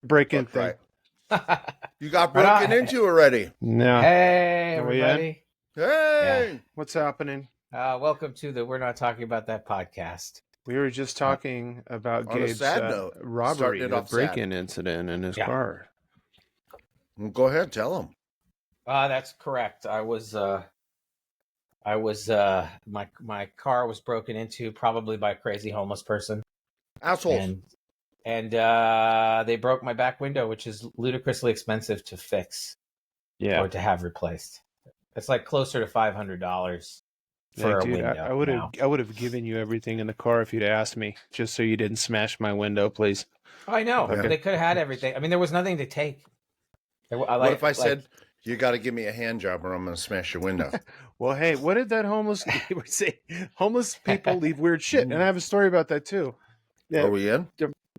break-in Fuck thing. right. You got broken into already. No. Hey, Are we in? everybody. Hey. What's happening? Welcome to the We're Not Talking About That podcast. We were just talking about On a Gabe's sad note, robbery, starting it the off sad. break-in incident in his Yeah. car. Well, go ahead, tell them. That's correct. My car was broken into probably by a crazy homeless person. Assholes. And they broke my back window, which is ludicrously expensive to fix or to have replaced. It's like closer to $500 for a window. I would have given you everything in the car if you'd asked me, just so you didn't smash my window, please. I know. Okay. They could have had everything. I mean, there was nothing to take. What if I said, you got to give me a hand job or I'm going to smash your window? Well, hey, what did that homeless say? Homeless people leave weird shit, and I have a story about that too. Yeah, Are we in?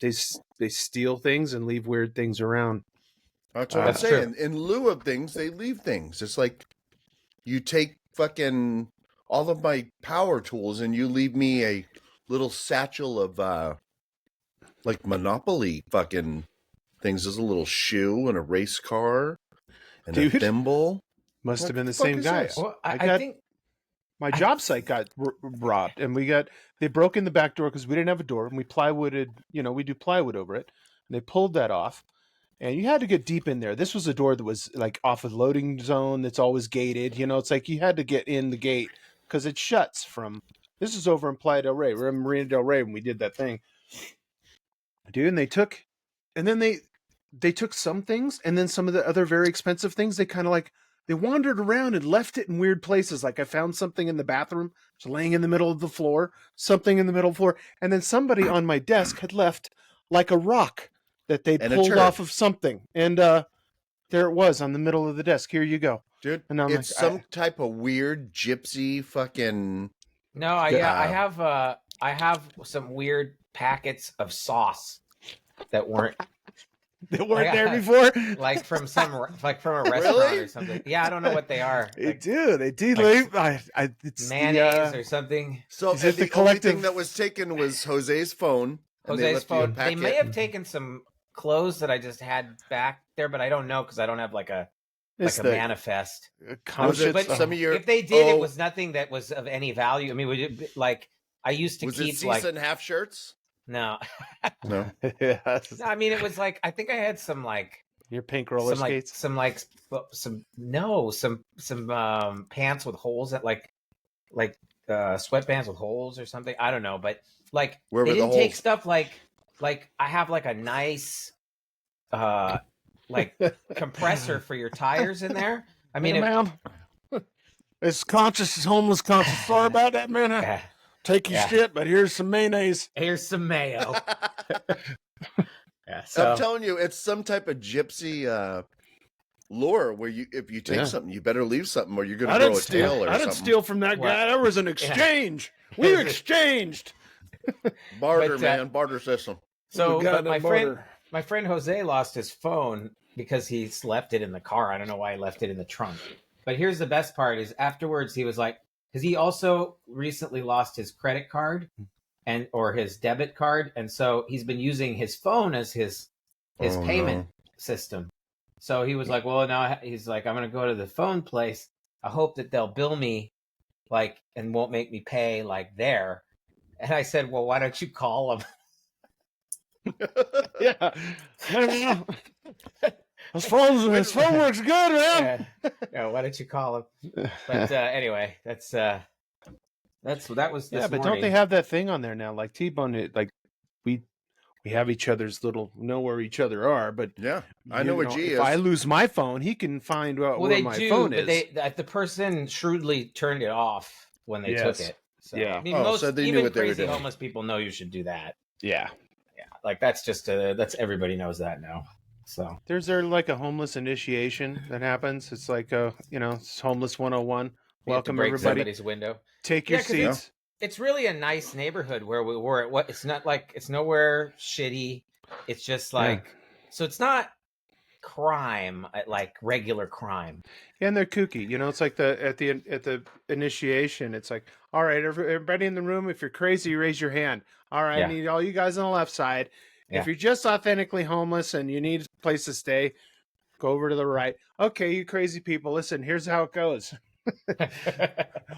they steal things and leave weird things around. That's what I'm saying. In lieu of things, they leave things. It's like you take fucking all of my power tools and you leave me a little satchel of like Monopoly fucking things. There's a little shoe and a race car and a thimble. Must have been the same guy. Well, I think my job site got robbed, and they broke in the back door because we didn't have a door, and we plywooded. We do plywood over it, and they pulled that off. And you had to get deep in there. This was a door that was like off a loading zone that's always gated. It's like you had to get in the gate because it shuts from. This is over in Playa del Rey. We're in Marina del Rey when we did that thing, dude. And they took some things, and then some of the other very expensive things. They kind of like they wandered around and left it in weird places. Like I found something in the bathroom, just laying in the middle of the floor. Something in the middle of the floor, and then somebody on my desk had left like a rock that they pulled off of something, and there it was on the middle of the desk. Here you go, dude. And it's some type of weird gypsy fucking. No, I have some weird packets of sauce that weren't there before, like from a restaurant or something. Yeah, I don't know what they are. They do. It's mayonnaise or something. So the only thing that was taken was Jose's phone. Jose's phone. They may have taken some clothes that I just had back there, but I don't know because I don't have like a manifest. If they did, it was nothing that was of any value. I mean, I used to keep season half shirts. No. Yes. I mean, it was like I think I had some your pink roller skates, some pants with holes that like sweatbands with holes or something. I don't know, but like they didn't take stuff like I have like a nice like compressor for your tires in there. I mean, man, it's conscious is homeless conscious. Sorry about that, man. Take your shit, but here's some mayonnaise. Here's some mayo. So I'm telling you, it's some type of gypsy lure where if you take something, you better leave something, or you're going to grow a tail or something. I didn't steal from that guy. There was an exchange. We exchanged. Barter, barter system. So, but my friend Jose lost his phone because he left it in the car. I don't know why he left it in the trunk. But here's the best part: is afterwards he was like, because he also recently lost his credit card or his debit card, and so he's been using his phone as his payment system. So he was like, well, now he's like, I'm going to go to the phone place. I hope that they'll bill me and won't make me pay there. And I said, well, why don't you call them? Yeah. His phone works good, man. Yeah, why don't you call him? But anyway, that was this but morning. don't they have that thing on there now? Like T-Bone, we have each other's know where each other are, but I know where G is. If I lose my phone, he can find where my phone is. But the person shrewdly turned it off when they took it. So, yeah. I mean, so they even knew what they were crazy doing. homeless people know you should do that. Yeah. Yeah. Like that's just that's everybody knows that now. So there's like a homeless initiation that happens. It's like it's homeless 101. Welcome break everybody. Somebody's window. Take your seats. It's really a nice neighborhood where we were. It's not like it's nowhere shitty. It's just so it's not crime like regular crime. And they're kooky. It's like at the initiation. It's like, all right, everybody in the room, if you're crazy, raise your hand. All right, I need all you guys on the left side. If you're just authentically homeless and you need a place to stay, go over to the right. Okay, you crazy people, listen, here's how it goes.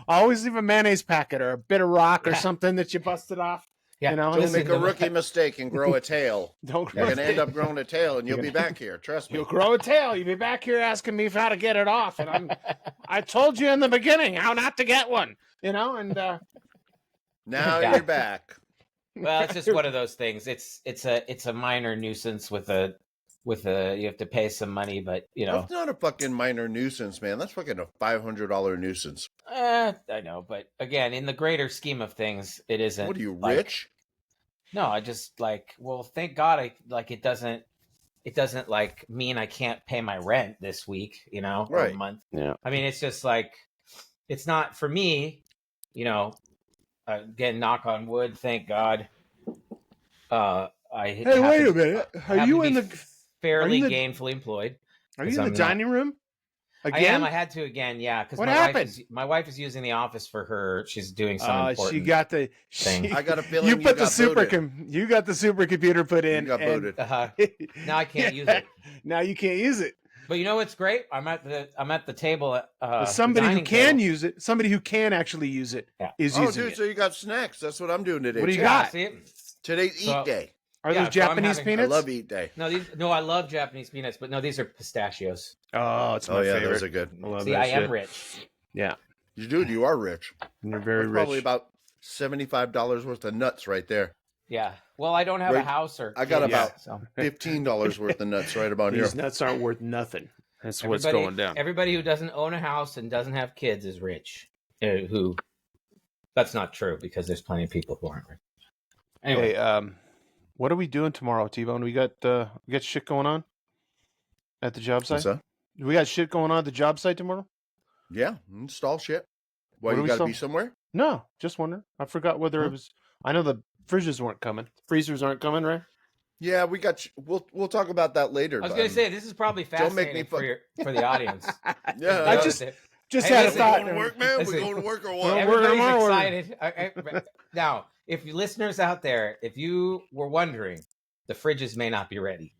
Always leave a mayonnaise packet or a bit of rock or something that you busted off. Yeah. You know, Don't make a rookie mistake and grow a tail. Don't You're going to end up growing a tail, and you'll be back here. Trust me. You'll grow a tail. You'll be back here asking me how to get it off. And I told you in the beginning how not to get one, you know, and now you're back. Well, it's just one of those things. It's a minor nuisance with a you have to pay some money, but you know That's not a fucking minor nuisance, man. That's fucking a $500 nuisance. I know, but again, in the greater scheme of things, it isn't. What are you, like, rich? No, I just well, thank God, it doesn't like mean I can't pay my rent this week, you know, or Right. a month. Yeah. I mean, it's just like it's not for me, you know. Again, knock on wood, thank God. Hey, wait a minute. Are you in the fairly gainfully employed? Are you in the dining room? Again? I am. I had to again, yeah, because my wife is using the office for her. She's doing some important. She got the thing. I got a feeling you put got you got the supercomputer put in. You got booted. Now I can't use it. Now you can't use it. But you know what's great? I'm at the table. Somebody who can use it, somebody who can actually use it, is using it. So you got snacks. That's what I'm doing today. What do you got? Today's Eat Day. Are those Japanese peanuts? I love Eat Day. No, I love Japanese peanuts, but no, these are pistachios. Oh, it's my favorite. Those are good. I am rich. Yeah, you are rich. You're very rich. Probably about $75 worth of nuts right there. Yeah. Well, I don't have a house or. I got about $15 worth of nuts right about here. These nuts aren't worth nothing. That's what's going down. Everybody who doesn't own a house and doesn't have kids is rich. That's not true because there's plenty of people who aren't rich. Anyway, hey, what are we doing tomorrow, T-Bone? We got shit going on at the job site. What's that? We got shit going on at the job site tomorrow. Yeah, install shit. Why, What you got to be somewhere? No, just wondering. I forgot whether it was. I know the fridges weren't coming. Freezers aren't coming, right? Yeah, we got. We'll talk about that later. I was going to say this is probably fascinating for the audience. Yeah, I just had a thought. Going to work, man. We're going to work or what? Everybody's excited. Now, if you listeners out there, if you were wondering, the fridges may not be ready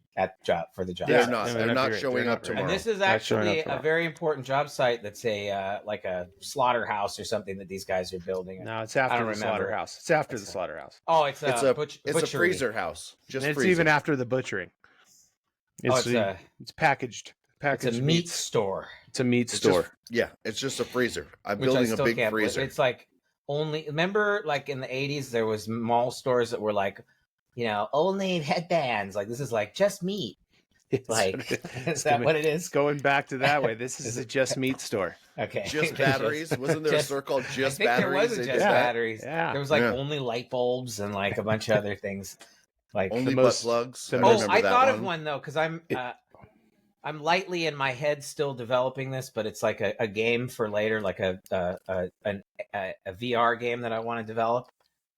for the job. They're site. not. They're not showing up tomorrow. And this is actually a very important job site. That's like a slaughterhouse or something that these guys are building. No, it's after the slaughterhouse. It's after the slaughterhouse. Oh, it's a freezer house. Just it's freezer. even after the butchering. It's packaged. It's a meat store. It's a meat store. It's just a freezer. I'm building a big freezer. It's like remember like in the 80s there was mall stores that were like, you know, only headbands. Like this is like just meat. Like is that what it is? Going back to that way. This is a just meat store. Okay. Just batteries. Wasn't there a store called Just Batteries? There was a Just Batteries. Yeah. There was like only light bulbs and like a bunch of other things. Like only butt plugs. I thought of one though because I'm lightly in my head still developing this, but it's like a game for later, like a VR game that I want to develop,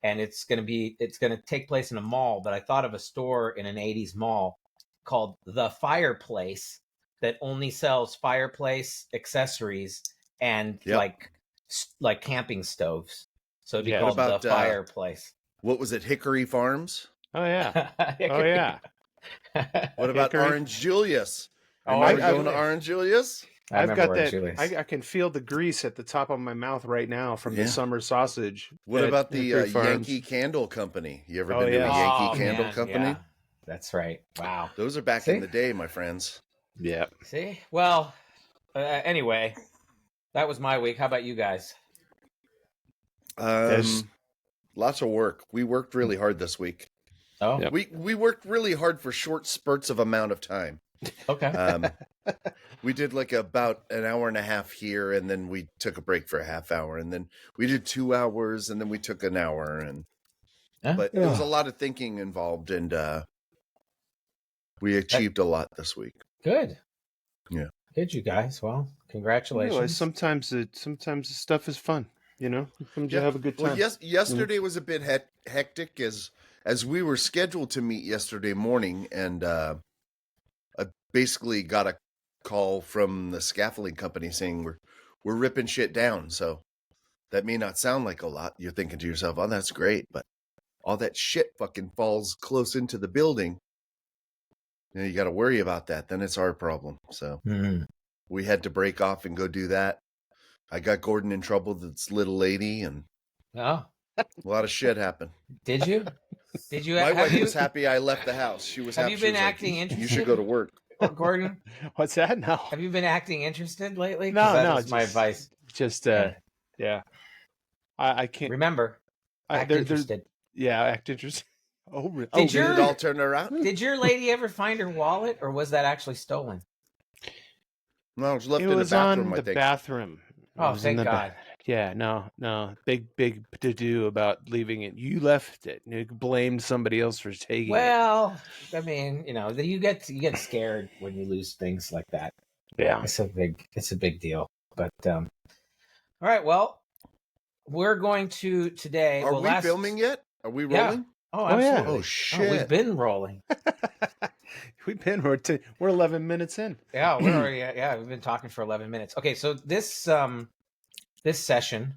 and it's gonna take place in a mall. But I thought of a store in an '80s mall called The Fireplace that only sells fireplace accessories and like camping stoves. So it'd be called The Fireplace. What was it? Hickory Farms. Oh yeah. Oh yeah. What about Orange Julius? Oh, I going to Orange Julius? I've got that. I can feel the grease at the top of my mouth right now from the summer sausage. What about the Yankee Candle Company? You ever been to a Yankee Candle Company? Yeah. That's right. Wow. Those are back in the day, my friends. Yeah. See? Well, anyway, that was my week. How about you guys? Lots of work. We worked really hard this week. Oh, yep. We worked really hard for short spurts of amount of time. Okay. We did like about an hour and a half here, and then we took a break for a half hour, and then we did 2 hours, and then we took an hour, but there was a lot of thinking involved, and we achieved a lot this week. Good. Yeah. Good, you guys. Well, congratulations. Sometimes the stuff is fun. You know, sometimes you have a good time. Well, yesterday was a bit hectic as we were scheduled to meet yesterday morning, and I basically got a call from the scaffolding company saying we're ripping shit down. So that may not sound like a lot. You're thinking to yourself, "Oh, that's great," but all that shit fucking falls close into the building, you got to worry about that. Then it's our problem. So we had to break off and go do that. I got Gordon in trouble with this little lady, and a lot of shit happened. Did you? My wife was happy I left the house. She was happy. Have you been acting interested? You should go to work. Gordon? What's that? No. Have you been acting interested lately? No, That's my advice. Just, yeah. I can't. Remember, act interested. Yeah, act interested. Oh, really? Did it all turn around? Did your lady ever find her wallet, or was that actually stolen? No, it was left in the bathroom, I think. Bathroom. Oh, thank God. Yeah, no. Big to-do about leaving it. You left it. You blamed somebody else for taking it. Well, I mean, you get scared when you lose things like that. Yeah. It's a big deal. But all right, well, we're going to today. Are we filming yet? Are we rolling? Yeah. Oh, absolutely. Oh, shit. We've been rolling. We're 11 minutes in. Yeah, we're already we've been talking for 11 minutes. Okay, so this session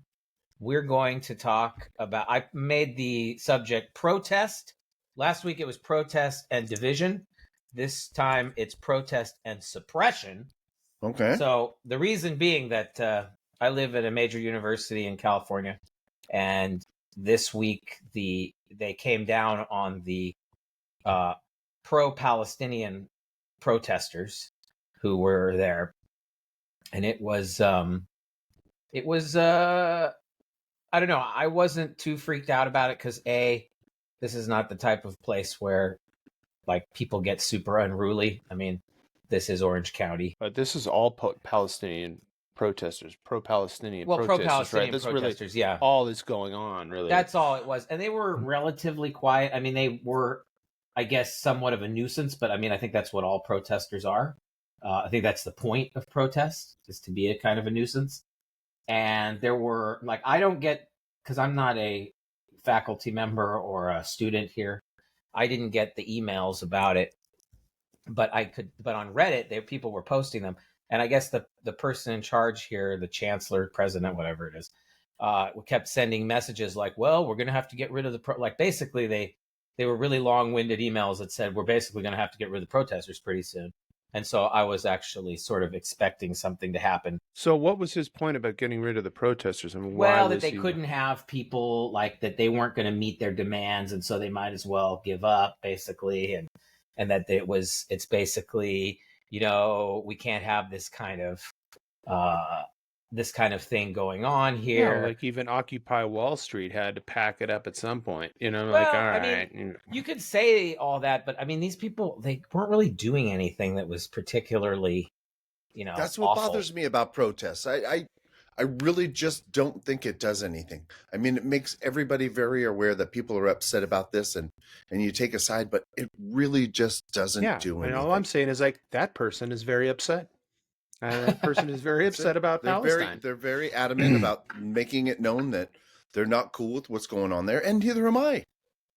we're going to talk about, I made the subject protest. Last week it was protest and division. This time it's protest and suppression. Okay. So the reason being that I live at a major university in California, and this week they came down on the pro-Palestinian protesters who were there, and it was I don't know, I wasn't too freaked out about it because this is not the type of place where like people get super unruly. I mean, this is Orange County. But this is all Palestinian protesters, pro-Palestinian protesters, pro-Palestinian right? protesters, really yeah. All that's going on, really. That's all it was. And they were relatively quiet. I mean, they were, I guess, somewhat of a nuisance, but I mean, I think that's what all protesters are. I think that's the point of protest, is to be a kind of a nuisance. And there were, like, I don't get, because I'm not a faculty member or a student here, I didn't get the emails about it, but on Reddit, people were posting them. And I guess the person in charge here, the chancellor, president, whatever it is, kept sending messages like, well, we're going to have to get rid of like, basically they were really long-winded emails that said, we're basically going to have to get rid of the protesters pretty soon. And so I was actually sort of expecting something to happen. So what was his point about getting rid of the protesters? I mean, that they couldn't have people, like, that they weren't going to meet their demands, and so they might as well give up, basically, and that it's basically, we can't have this kind of thing going on here. Yeah, like even Occupy Wall Street had to pack it up at some point, all well, right. You could say all that, but I mean, these people, they weren't really doing anything that was particularly, that's what awful. bothers me about protests. I really just don't think it does anything. I mean, it makes everybody very aware that people are upset about this, and you take a side, but it really just doesn't do anything. All I'm saying is, like, that person is very upset. That person is very upset about Palestine. They're very adamant about making it known that they're not cool with what's going on there, and neither am I.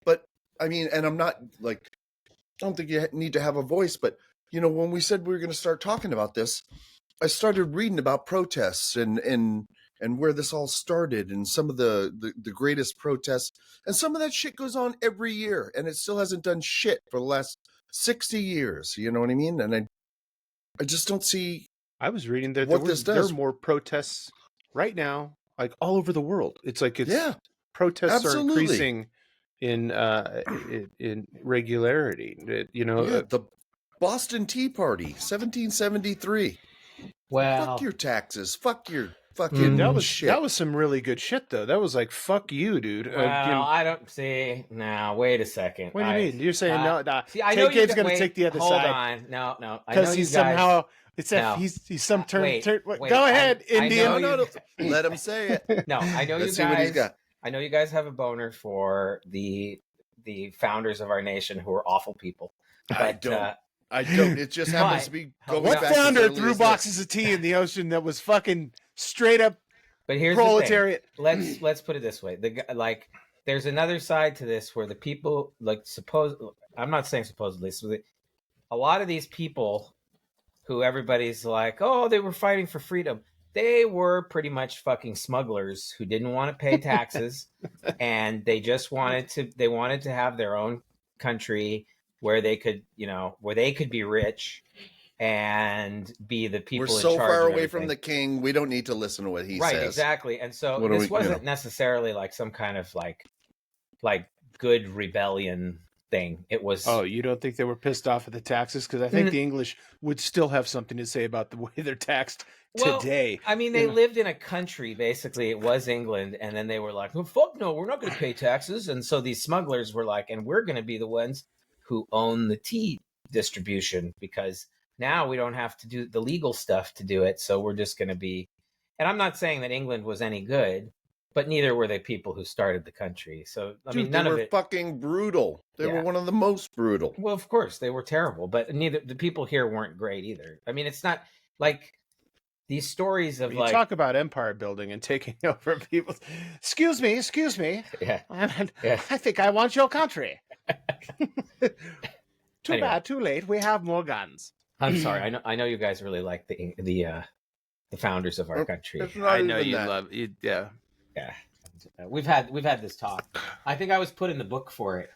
But I mean, and I'm not like, I don't think you need to have a voice, but when we said we were going to start talking about this, I started reading about protests and where this all started, and some of the greatest protests, and some of that shit goes on every year, and it still hasn't done shit for the last 60 years. You know what I mean? And I just don't see. I was reading that there are more protests right now, like all over the world. It's like protests absolutely. are increasing in regularity. The Boston Tea Party, 1773. Well, fuck your taxes. Fuck your fucking shit. That was some really good shit, though. That was like, fuck you, dude. Well, I don't see. Now, wait a second. What do you mean? You're saying no? See, I know Gabe's going to take the other side. Hold on. No. Because he's somehow. It's he's some turn. Wait, go ahead, Indian. No. Let him say it. No, I know Let's you see what he's guys. got. I know you guys have a boner for the founders of our nation, who are awful people. But, I don't. It just happens to be. What founder threw boxes of tea in the ocean that was fucking straight up? But here's proletariat. The thing. Let's put it this way: there's another side to this where the people, I'm not saying supposedly. So a lot of these people, who everybody's like, oh, they were fighting for freedom. They were pretty much fucking smugglers who didn't want to pay taxes, and they just wanted to have their own country where they could, where they could be rich and be the people We're in so charge far of away from everything. the king, we don't need to listen to what he Right, says. exactly. And so What do this we- wasn't necessarily like some kind of like good rebellion thing. It was Oh, you don't think they were pissed off at the taxes? Because I think the English would still have something to say about the way they're taxed today. I mean, they lived in a country, basically. It was England. And then they were like, oh, fuck no, we're not going to pay taxes. And so these smugglers were like, and we're going to be the ones who own the tea distribution because now we don't have to do the legal stuff to do it. So we're just going to be. And I'm not saying that England was any good, but neither were the people who started the country. So, I mean, none they of were it. fucking brutal. They were one of the most brutal. Well, of course, they were terrible, but neither the people here weren't great either. I mean, it's not like these stories of you talk about empire building and taking over people. Excuse me. Yeah. I think I want your country. Too bad, too late. We have more guns. I'm sorry. I know you guys really like the founders of our country. I know you love it. Yeah. Yeah. We've had this talk. I think I was put in the book for it.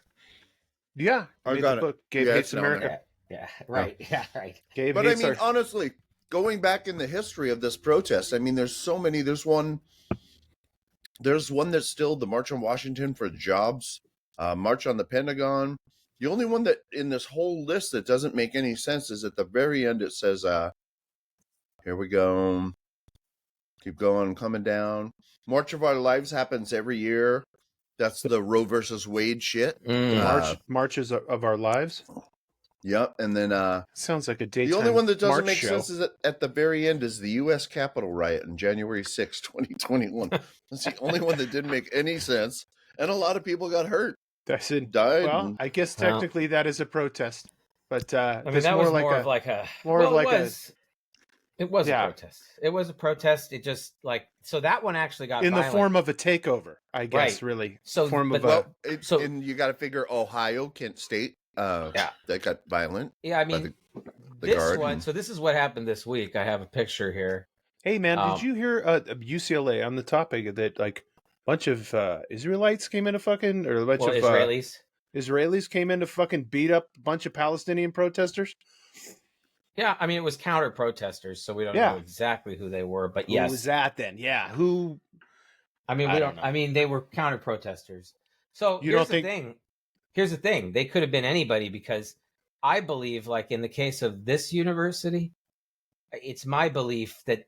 Yeah. I got it. Book. Gabe Hates America. Yeah. Right. Yeah. Right. Gabe but hates I mean, honestly, going back in the history of this protest, I mean, there's so many. There's one that's still the March on Washington for Jobs, March on the Pentagon. The only one that in this whole list that doesn't make any sense is at the very end. It says, here we go. Keep going, coming down. March of Our Lives happens every year. That's the Roe versus Wade shit. Marches of Our Lives. Yep, and then sounds like a daytime. The only one that doesn't March make show. sense is at the very end is the U.S. Capitol riot on January 6, 2021. That's the only one that didn't make any sense, and a lot of people got hurt. Died. Well, I guess technically that is a protest, but I mean that was more of like a It was a protest. It was a protest. It just so that one actually got in violent. the form of a takeover, I guess. Right. Really, so form of and you got to figure Ohio, Kent State, that got violent. Yeah, I mean the this one. So this is what happened this week. I have a picture here. Hey man, did you hear UCLA on the topic that like a bunch of Israelites came in to fucking or a bunch of Israelis came in to fucking beat up a bunch of Palestinian protesters? Yeah, I mean, it was counter protesters, so we don't know exactly who they were, but yes. Who was that then? Yeah, who? I mean, we don't know. I mean, they were counter protesters. So here's the thing. Here's the thing. They could have been anybody because I believe, like in the case of this university, it's my belief that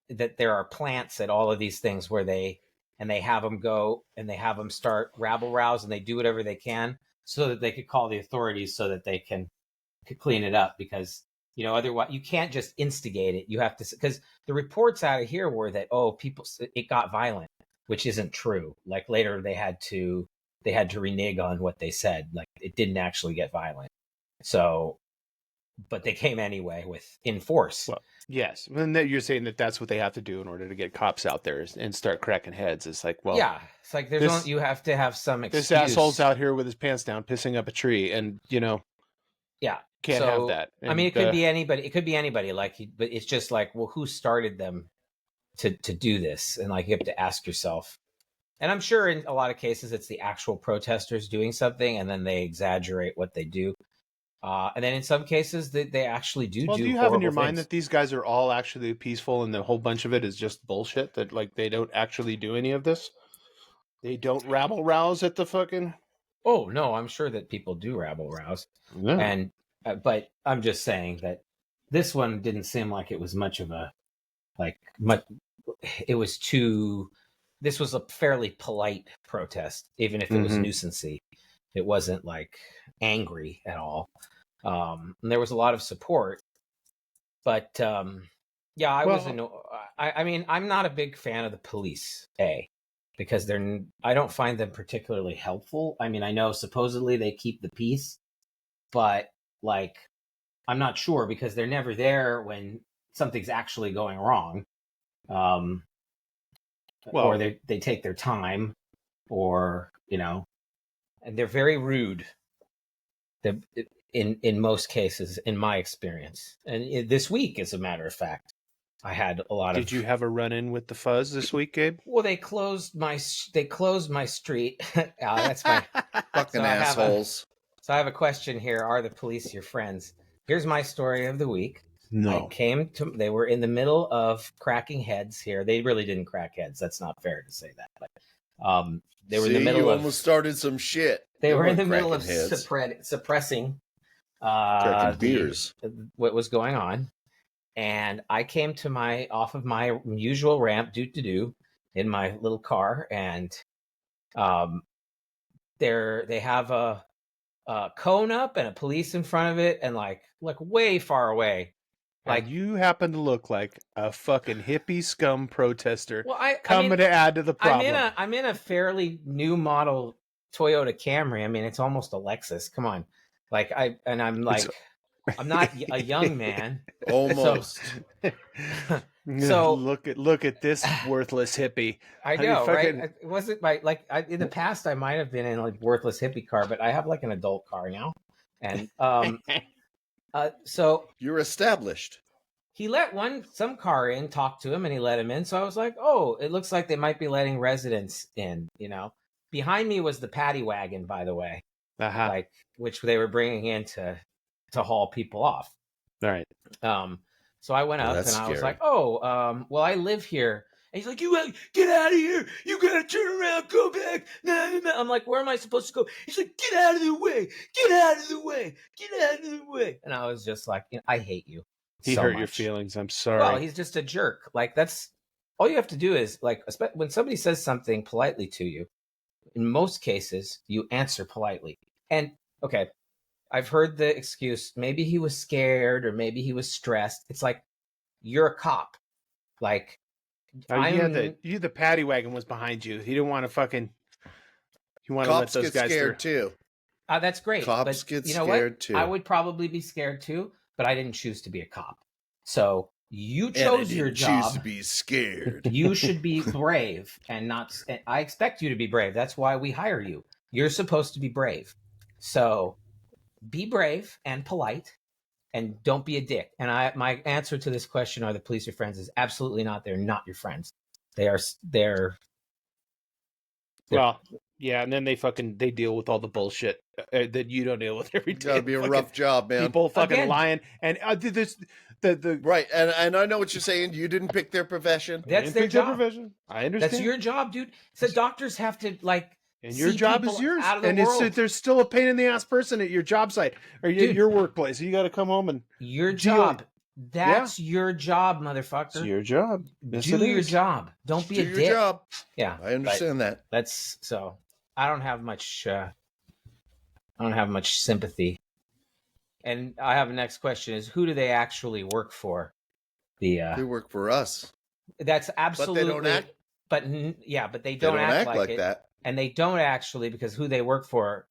there are plants at all of these things where they have them go and they have them start rabble rouse and they do whatever they can so that they could call the authorities so that they could clean it up because. Otherwise you can't just instigate it. You have to, because the reports out of here were that, it got violent, which isn't true. Like later they had to renege on what they said. Like it didn't actually get violent. So, but they came anyway in force. Well, yes. And you're saying that that's what they have to do in order to get cops out there and start cracking heads. It's like, well, yeah, it's like you have to have some excuse. This asshole's out here with his pants down, pissing up a tree and, yeah. Can't have that. And, I mean, it could be anybody. It could be anybody. But it's just like, well, who started them to do this? And you have to ask yourself. And I'm sure in a lot of cases, it's the actual protesters doing something, and then they exaggerate what they do. And then in some cases, they actually do. Well, do you have in your mind that these guys are all actually peaceful, and the whole bunch of it is just bullshit? That they don't actually do any of this. They don't rabble rouse at the fucking. Oh no, I'm sure that people do rabble rouse, and. But I'm just saying that this one didn't seem like it was much of a it was this was a fairly polite protest, even if it was nuisancey. It wasn't angry at all. And there was a lot of support, but I mean, I'm not a big fan of the police, because I don't find them particularly helpful. I mean, I know supposedly they keep the peace, but I'm not sure because they're never there when something's actually going wrong. Or they take their time or, and they're very rude. In most cases, in my experience. And this week, as a matter of fact, I had a lot of. Did you have a run-in with the fuzz this week, Gabe? Well, they closed my street. That's my fucking assholes. So I have a question here. Are the police your friends? Here's my story of the week. No. They were in the middle of cracking heads here. They really didn't crack heads. That's not fair to say that. But they were in the middle you of almost started some shit. They were in the middle of suppressing beers. What was going on. And I came to off of my usual ramp, in my little car, and they have a cone up and a police in front of it, and like way far away. Like, and you happen to look like a fucking hippie scum protester. Well, coming to add to the problem. I'm in a fairly new model Toyota Camry. I mean, it's almost a Lexus. Come on, I'm not a young man. Almost. So look at this worthless hippie. I know, right? It wasn't in the past I might have been in like worthless hippie car, but I have like an adult car now, and so you're established. He let some car in, talked to him, and he let him in. So I was like, oh, it looks like they might be letting residents in. Behind me was the paddy wagon, by the way, which they were bringing in to haul people off. All right. So I went up and scary. I was like, oh, well, I live here. And he's like, you get out of here. You got to turn around, go back. I'm like, where am I supposed to go? He's like, get out of the way. Get out of the way. Get out of the way. And I was just like, I hate you. He so hurt much. your feelings. I'm sorry. Well, he's just a jerk. Like, that's all you have to do is, like, when somebody says something politely to you, in most cases, you answer politely. And, okay, I've heard the excuse, maybe he was scared or maybe he was stressed. It's like, you're a cop. Like, the paddy wagon was behind you. He didn't want to fucking. You want to let those guys scared through. too. That's great. Cops get scared too. I would probably be scared too, but I didn't choose to be a cop. So you chose your job. Choose to be scared. You should be brave and not. I expect you to be brave. That's why we hire you. You're supposed to be brave. So be brave and polite, and don't be a dick. And my answer to this question, are the police your friends, is absolutely not. They're not your friends. They're well, yeah, and then they deal with all the bullshit that you don't deal with every day. It's gotta be a rough job, man. People fucking lying, and the right. And I know what you're saying. You didn't pick their profession. That's their job. Profession. I understand. That's your job, dude. So doctors have to and your job is yours. And there's still a pain in the ass person at your job site or your workplace. You got to come home and your job. That's your job, motherfucker. It's your job. Yes, do your job. Don't be a dick. Your job. Yeah, I understand that. That's so. I don't have much. I don't have much sympathy. And I have a next question: is who do they actually work for? They work for us. That's absolutely. But they don't act. But they don't act like that. And they don't actually, because who they work for,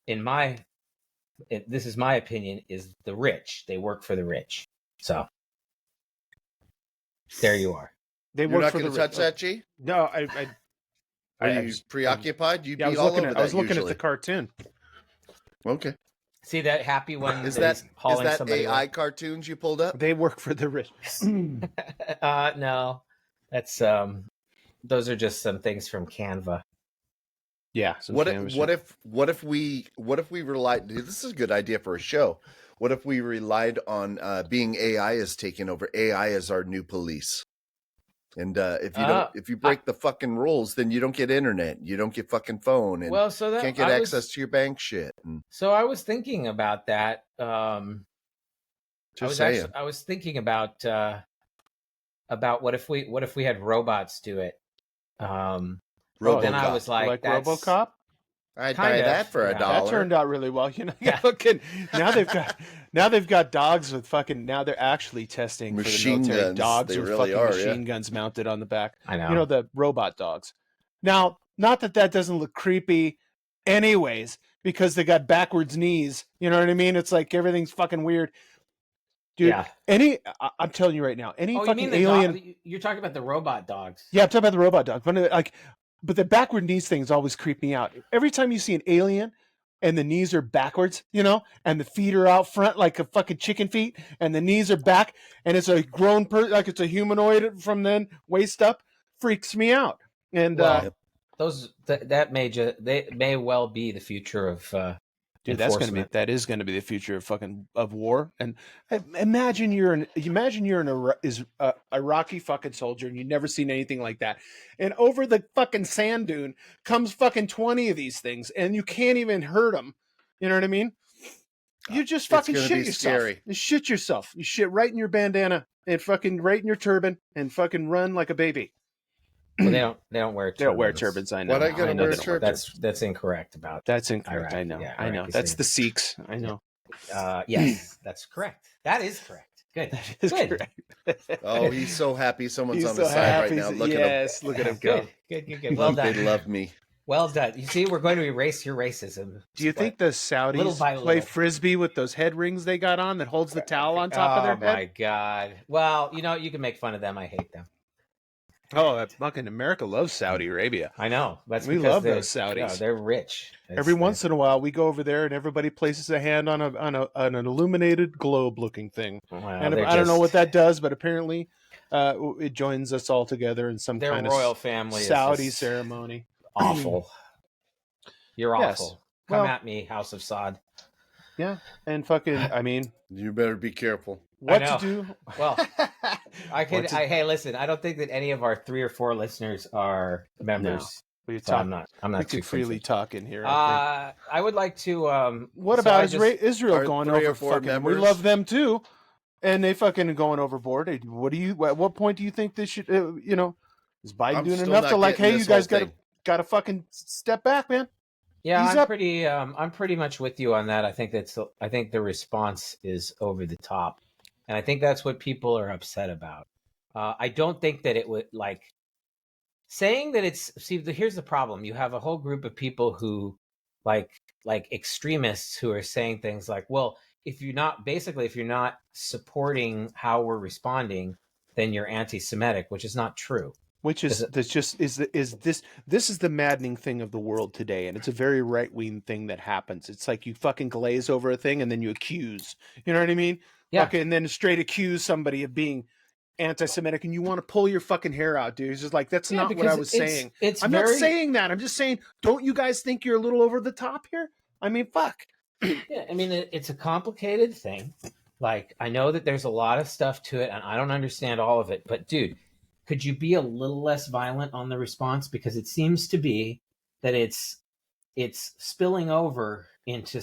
this is my opinion, is the rich. They work for the rich. So there you are. You're not going to touch that, G? No, Are you preoccupied? I was looking at the cartoon. Okay. See that happy one? Is that AI cartoons you pulled up? They work for the rich. No, that's those are just some things from Canva. Yeah. What if we relied? This is a good idea for a show. What if we relied on being AI is taking over? AI is our new police. And if you break the fucking rules, then you don't get internet, you don't get fucking phone, and can't get access to your bank shit. So I was thinking about that. I was thinking about what if we had robots do it. Then I was like RoboCop. I'd buy that for $1. That turned out really well. Now they've got dogs with fucking. Now they're actually testing machine for the military guns. dogs they with really fucking are, machine guns mounted on the back. I know. The robot dogs. Now, not that doesn't look creepy, anyways, because they got backwards knees. You know what I mean? It's like everything's fucking weird. Dude, I'm telling you right now, fucking alien. You're talking about the robot dogs. Yeah, I'm talking about the robot dogs. But the backward knees thing has always creeped me out. Every time you see an alien, and the knees are backwards, and the feet are out front like a fucking chicken feet, and the knees are back, and it's a grown person, like it's a humanoid from then waist up, freaks me out. And that may well be the future of dude, enforcement. that is gonna be the future of war. And imagine you're an Iraqi fucking soldier and you've never seen anything like that, and over the fucking sand dune comes fucking 20 of these things, and you can't even hurt them. You know what I mean? You just fucking shit yourself. Scary. You shit yourself. You shit right in your bandana and fucking right in your turban and fucking run like a baby. Well, they don't wear turbans. They don't wear turbans. I know. What I gotta wear a turban? That's incorrect about. That's incorrect. Iraq. I know. Yeah, I know. That's the Sikhs. I know. Yes, that's correct. That is correct. Good. That is correct. Oh, he's so happy someone's He's on so his side happy. right now. Look at him. Yes, look at him go. Good. Well done. They love me. Well done. You see, we're going to erase your racism. Do you think the Saudis play frisbee with those head rings they got on that holds the towel on top of their head? Oh my God. Well, you can make fun of them. I hate them. Oh, fucking America loves Saudi Arabia. I know. We love those Saudis. No, they're rich. Every once in a while, we go over there and everybody places a hand on an illuminated globe-looking thing. Well, and I don't know what that does, but apparently, it joins us all together in some kind royal of family Saudi ceremony. Awful. You're Yes. awful. Come at me, House of Saud. Yeah, and fucking, I mean, You better be careful. what to do? Well, hey, listen. I don't think that any of our 3 or 4 listeners are members. We So I'm not we too can freely freely. talk in here. I would like to. What so about I just- Israel Are going 3 over or 4 fucking? We members? love them too, and they fucking going overboard. At what point do you think they should? Is Biden I'm doing still enough not to like? getting Hey, this you guys whole thing. got to fucking step back, man. Yeah, Ease I'm up. pretty much with you on that. I think the response is over the top, and I think that's what people are upset about. I don't think that it would saying that it's. See, here's the problem: you have a whole group of people who like extremists who are saying things like, "Well, if you're not supporting how we're responding, then you're anti-Semitic," which is not true. Which is this is the maddening thing of the world today, and it's a very right wing thing that happens. It's like you fucking glaze over a thing and then you accuse. You know what I mean? Yeah. And then straight accuse somebody of being anti-Semitic, and you want to pull your fucking hair out, dude. It's just like that's not what I was saying. I'm not saying that. I'm just saying, don't you guys think you're a little over the top here? I mean, fuck. Yeah, I mean it's a complicated thing. Like I know that there's a lot of stuff to it, and I don't understand all of it. But dude, could you be a little less violent on the response? Because it seems to be that it's spilling over into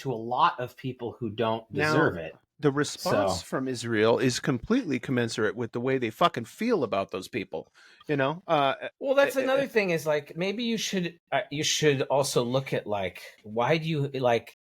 a lot of people who don't deserve it. The response from Israel is completely commensurate with the way they fucking feel about those people. Well, that's another thing. Is like maybe you should also look at why do you like?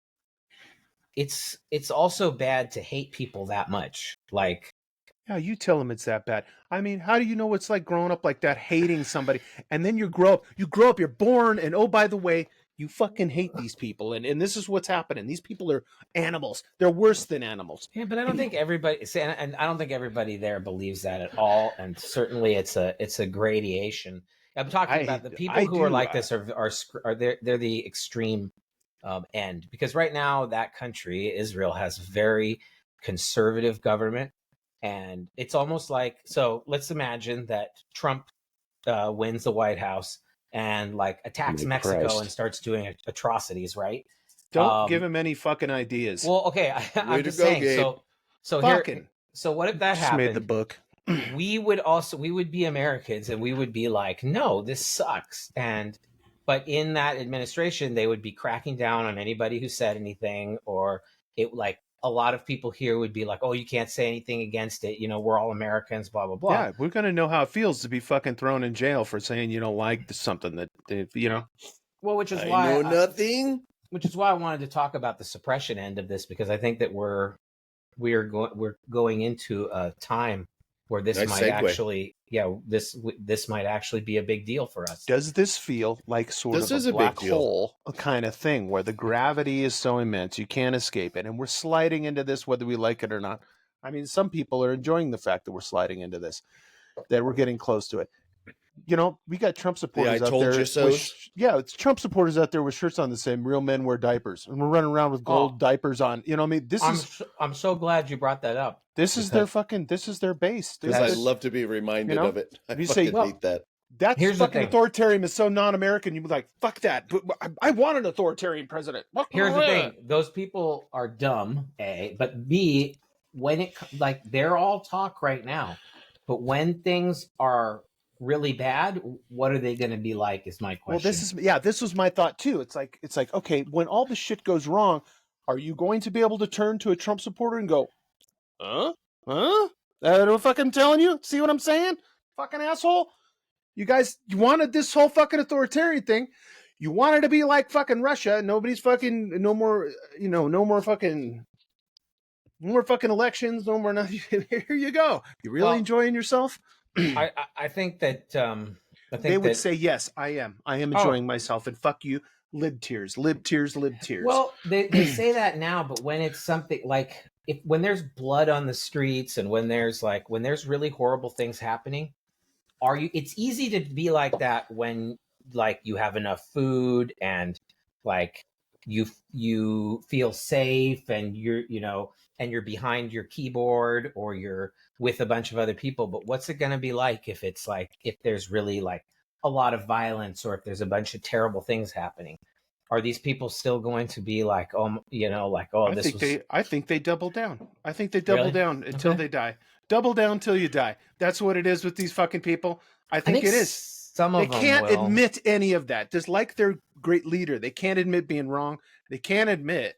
It's also bad to hate people that much. Yeah, you tell them it's that bad. I mean, how do you know what it's like growing up like that, hating somebody, and then you grow up, you're born, and oh, by the way, you fucking hate these people, and this is what's happening. These people are animals. They're worse than animals. Yeah, but I don't think everybody, and I don't think everybody there believes that at all. And certainly, it's a gradation. I'm talking about the people who are like this are they're the extreme end, because right now that country, Israel, has a very conservative government. And it's almost like, so let's imagine that Trump wins the White House and attacks Mexico and starts doing atrocities, right? Don't give him any fucking ideas. Well, okay, I'm just saying. Gabe. So what if that Just happened? made the book. we would be Americans, and we would be like, no, this sucks. But in that administration, they would be cracking down on anybody who said anything, or a lot of people here would be like, oh, you can't say anything against it. We're all Americans, blah, blah, blah. Yeah, we're going to know how it feels to be fucking thrown in jail for saying you don't like something that, Well, which is I know nothing. Which is why I wanted to talk about the suppression end of this, because I think that we're going into a time where this Nice might segue. actually, this might actually be a big deal for us. Does this feel like This is a a big black deal. hole kind of thing where the gravity is so immense you can't escape it, and we're sliding into this whether we like it or not? I mean, some people are enjoying the fact that we're sliding into this, that we're getting close to it. You know, we got Trump supporters I out told there. you so's? It's Trump supporters out there with shirts on the same. Real men wear diapers, and we're running around with gold diapers on. You know what I mean? I'm so glad you brought that up. This is their base. Because I'd love to be reminded of it. I fucking hate that. That's fucking authoritarian is so non-American. You'd be like, fuck that. But I want an authoritarian president. Here's the thing. Those people are dumb, A. But B, when it, like, they're all talk right now. But when things are really bad, what are they going to be like is my question. Well, this was my thought too. It's like, okay, when all this shit goes wrong, are you going to be able to turn to a Trump supporter and go, huh? What I'm fucking telling you? See what I'm saying? Fucking asshole. You guys, you wanted this whole fucking authoritarian thing. You wanted to be like fucking Russia. Nobody's fucking, no more fucking elections. No more nothing. Here you go. You really enjoying yourself? I think that they would say, yes, I am enjoying myself. And fuck you, lib tears. Well, they say that now, but when it's something like, when there's blood on the streets and when there's really horrible things happening, it's easy to be like that when like you have enough food and like you feel safe and you're behind your keyboard or you're with a bunch of other people. But what's it going to be like if there's really like a lot of violence or if there's a bunch of terrible things happening? Are these people still going to be like, I think they double down. I think they double down until they die. Double down till you die. That's what it is with these fucking people. I think it is. Some of them can't admit any of that. Just like their great leader, they can't admit being wrong. They can't admit,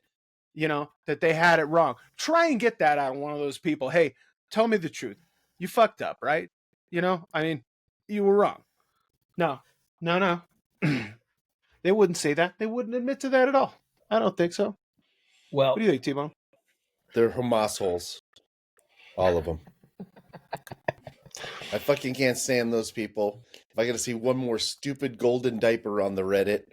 that they had it wrong. Try and get that out of one of those people. Hey, tell me the truth. You fucked up, right? I mean, you were wrong. No. They wouldn't say that. They wouldn't admit to that at all. I don't think so. Well, what do you think, T-Bone? They're Hamas holes. All of them. I fucking can't stand those people. If I got to see one more stupid golden diaper on the Reddit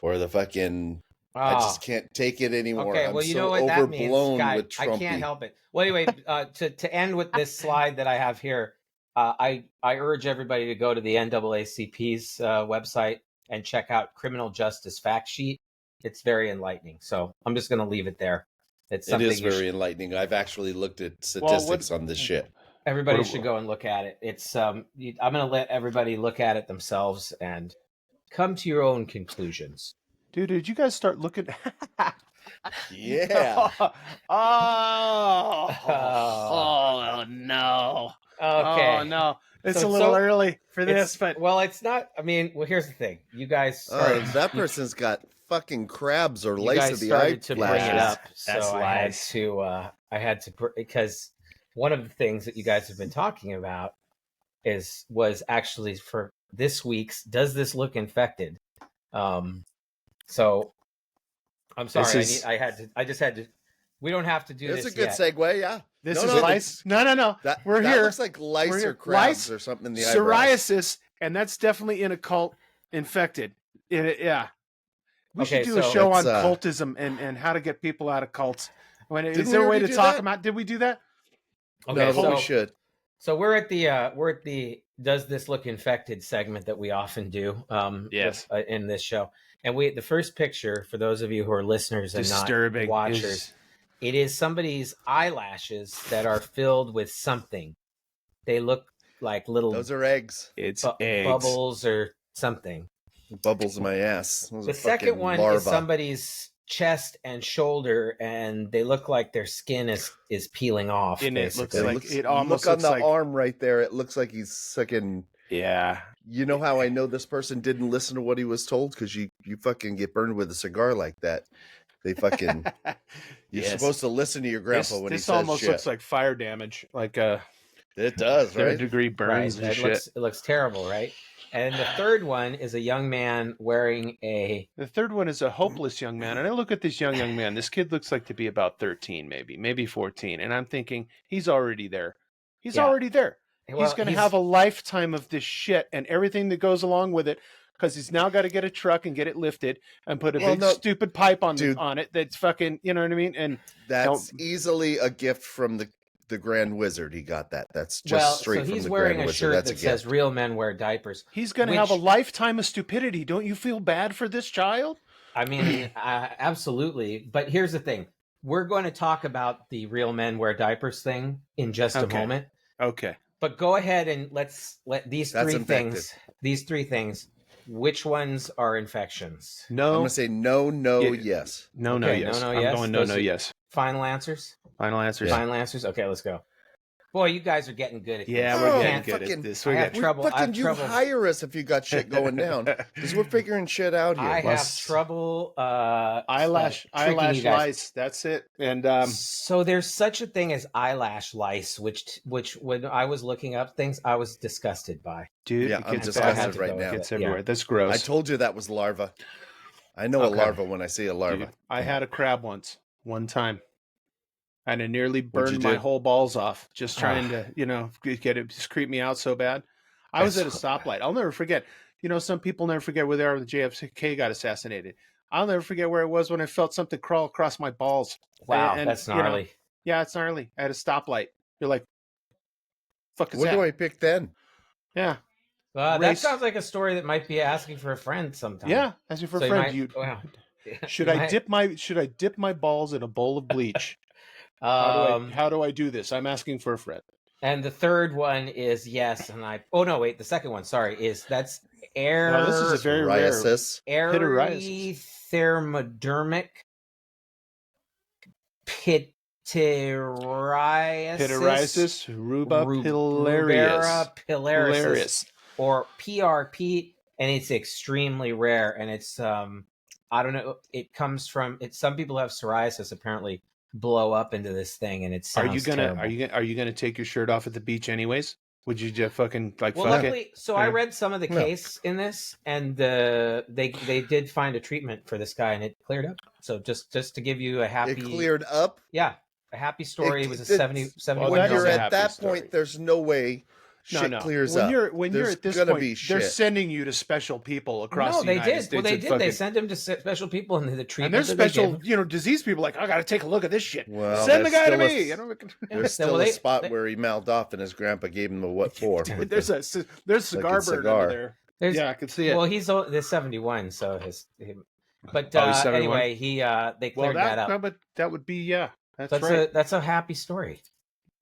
or the fucking... I just can't take it anymore. Okay, well, I'm you know so what that means, overblown Scott. with Trumpy. I can't help it. Well, anyway, to end with this slide that I have here, I urge everybody to go to the NAACP's website and check out Criminal Justice Fact Sheet. It's very enlightening. So I'm just going to leave it there. It is very enlightening. I've actually looked at statistics on this shit. Everybody should go and look at it. It's I'm going to let everybody look at it themselves and come to your own conclusions. Dude, did you guys start looking? Yeah. Oh no. Okay. Oh no. It's a little early for this, but it's not. I mean, here's the thing. You guys started. That person's got fucking crabs or You lice guys of the started eye to bring it up, so I had to because one of the things that you guys have been talking about was actually for this week's Does This Look Infected? So I'm sorry. I just had to. We don't have to do this. It's a good segue. Yeah. This is lice. No. We're that here. Looks like lice or crabs or something in the eyebrows. Psoriasis, and that's definitely in a cult infected. Yeah. We should do a show on cultism and how to get people out of cults. Is there a way to talk about? Did we do that? Okay, no, we should. So we're at the Does This Look Infected segment that we often do. Yes. In this show, and the first picture for those of you who are listeners and not watchers, it is somebody's eyelashes that are filled with something. They look like little. Those are eggs. It's eggs. Bubbles or something. Bubbles in my ass. The second one is somebody's chest and shoulder, and they look like their skin is peeling off. And it looks like it almost look on looks the arm right there. It looks like he's sucking. Yeah. You know how I know this person didn't listen to what he was told? Because you fucking get burned with a cigar like that. They fucking. You're supposed to listen to your grandpa when he says shit. This almost looks like fire damage, like a. It does, right? 3rd-degree burns and shit. It looks terrible, right? And the third one is a young man wearing a... The third one is a hopeless young man. And I look at this young man. This kid looks like to be about 13, maybe 14. And I'm thinking, he's already there. He's already there. Well, he's going to have a lifetime of this shit and everything that goes along with it. Because he's now got to get a truck and get it lifted and put a big stupid pipe on it that's fucking, you know what I mean? And that's easily a gift from the Grand Wizard. He got that. That's just straight from the Grand Wizard. He's wearing a shirt That's that says "Real men wear diapers." He's going to have a lifetime of stupidity. Don't you feel bad for this child? I mean, absolutely. But here's the thing: we're going to talk about the "Real men wear diapers" thing in just a moment. Okay. But go ahead and let these three things. These three things. Which ones are infections? No. I'm going to say no, yes. No, yes. I'm going no, yes. Final answers? Final answers. Yeah. Final answers? Okay, let's go. Boy, you guys are getting good at this. Yeah, we're getting good at this. I have trouble. You hire us if you got shit going down. Because we're figuring shit out here. I have trouble. Eyelash lice. That's it. And so there's such a thing as eyelash lice, which when I was looking up things, I was disgusted by. Dude, yeah, I'm disgusted right now. It gets everywhere. That's gross. I told you that was larva. I know a larva when I see a larva. Dude, I had a crab one time. And it nearly burned my whole balls off just trying to, get it, just creep me out so bad. I was at a stoplight. I'll never forget. Some people never forget where they are when the JFK got assassinated. I'll never forget where it was when I felt something crawl across my balls. Wow, and, that's gnarly. Yeah, it's gnarly. At a stoplight. You're like, fuck is that? What do I pick then? Yeah. That sounds like a story that might be asking for a friend sometime. Yeah, asking for a friend. Should I dip my balls in a bowl of bleach? How do I do this? I'm asking for a friend. And the third one is yes, and the second one, that's air. No, this is a very rare erythermodermic pityriasis rubra pilaris, or PRP, and it's extremely rare, and it's I don't know. It comes from some people have psoriasis apparently. Blow up into this thing, and it sounds terrible. Are you gonna take your shirt off at the beach anyways? Would you just fucking fuck luckily, it? So I read some of the case in this, and they did find a treatment for this guy, and it cleared up. So just to give you a happy, it cleared up. Yeah, a happy story. It was a 70. When you're at that point, there's no way. Clears up. When you're at this point, they're sending you to special people across the United States. Well, they did. They sent him to special people, and the treatment. And there's special, disease people like, I got to take a look at this shit. Well, send the guy to me. There's still a spot where he mouthed off, and his grandpa gave him the what for. There's a cigar burn over there. Yeah, I can see it. Well, he's 71, so But anyway, they cleared that up. No, but that would be That's right. That's a happy story.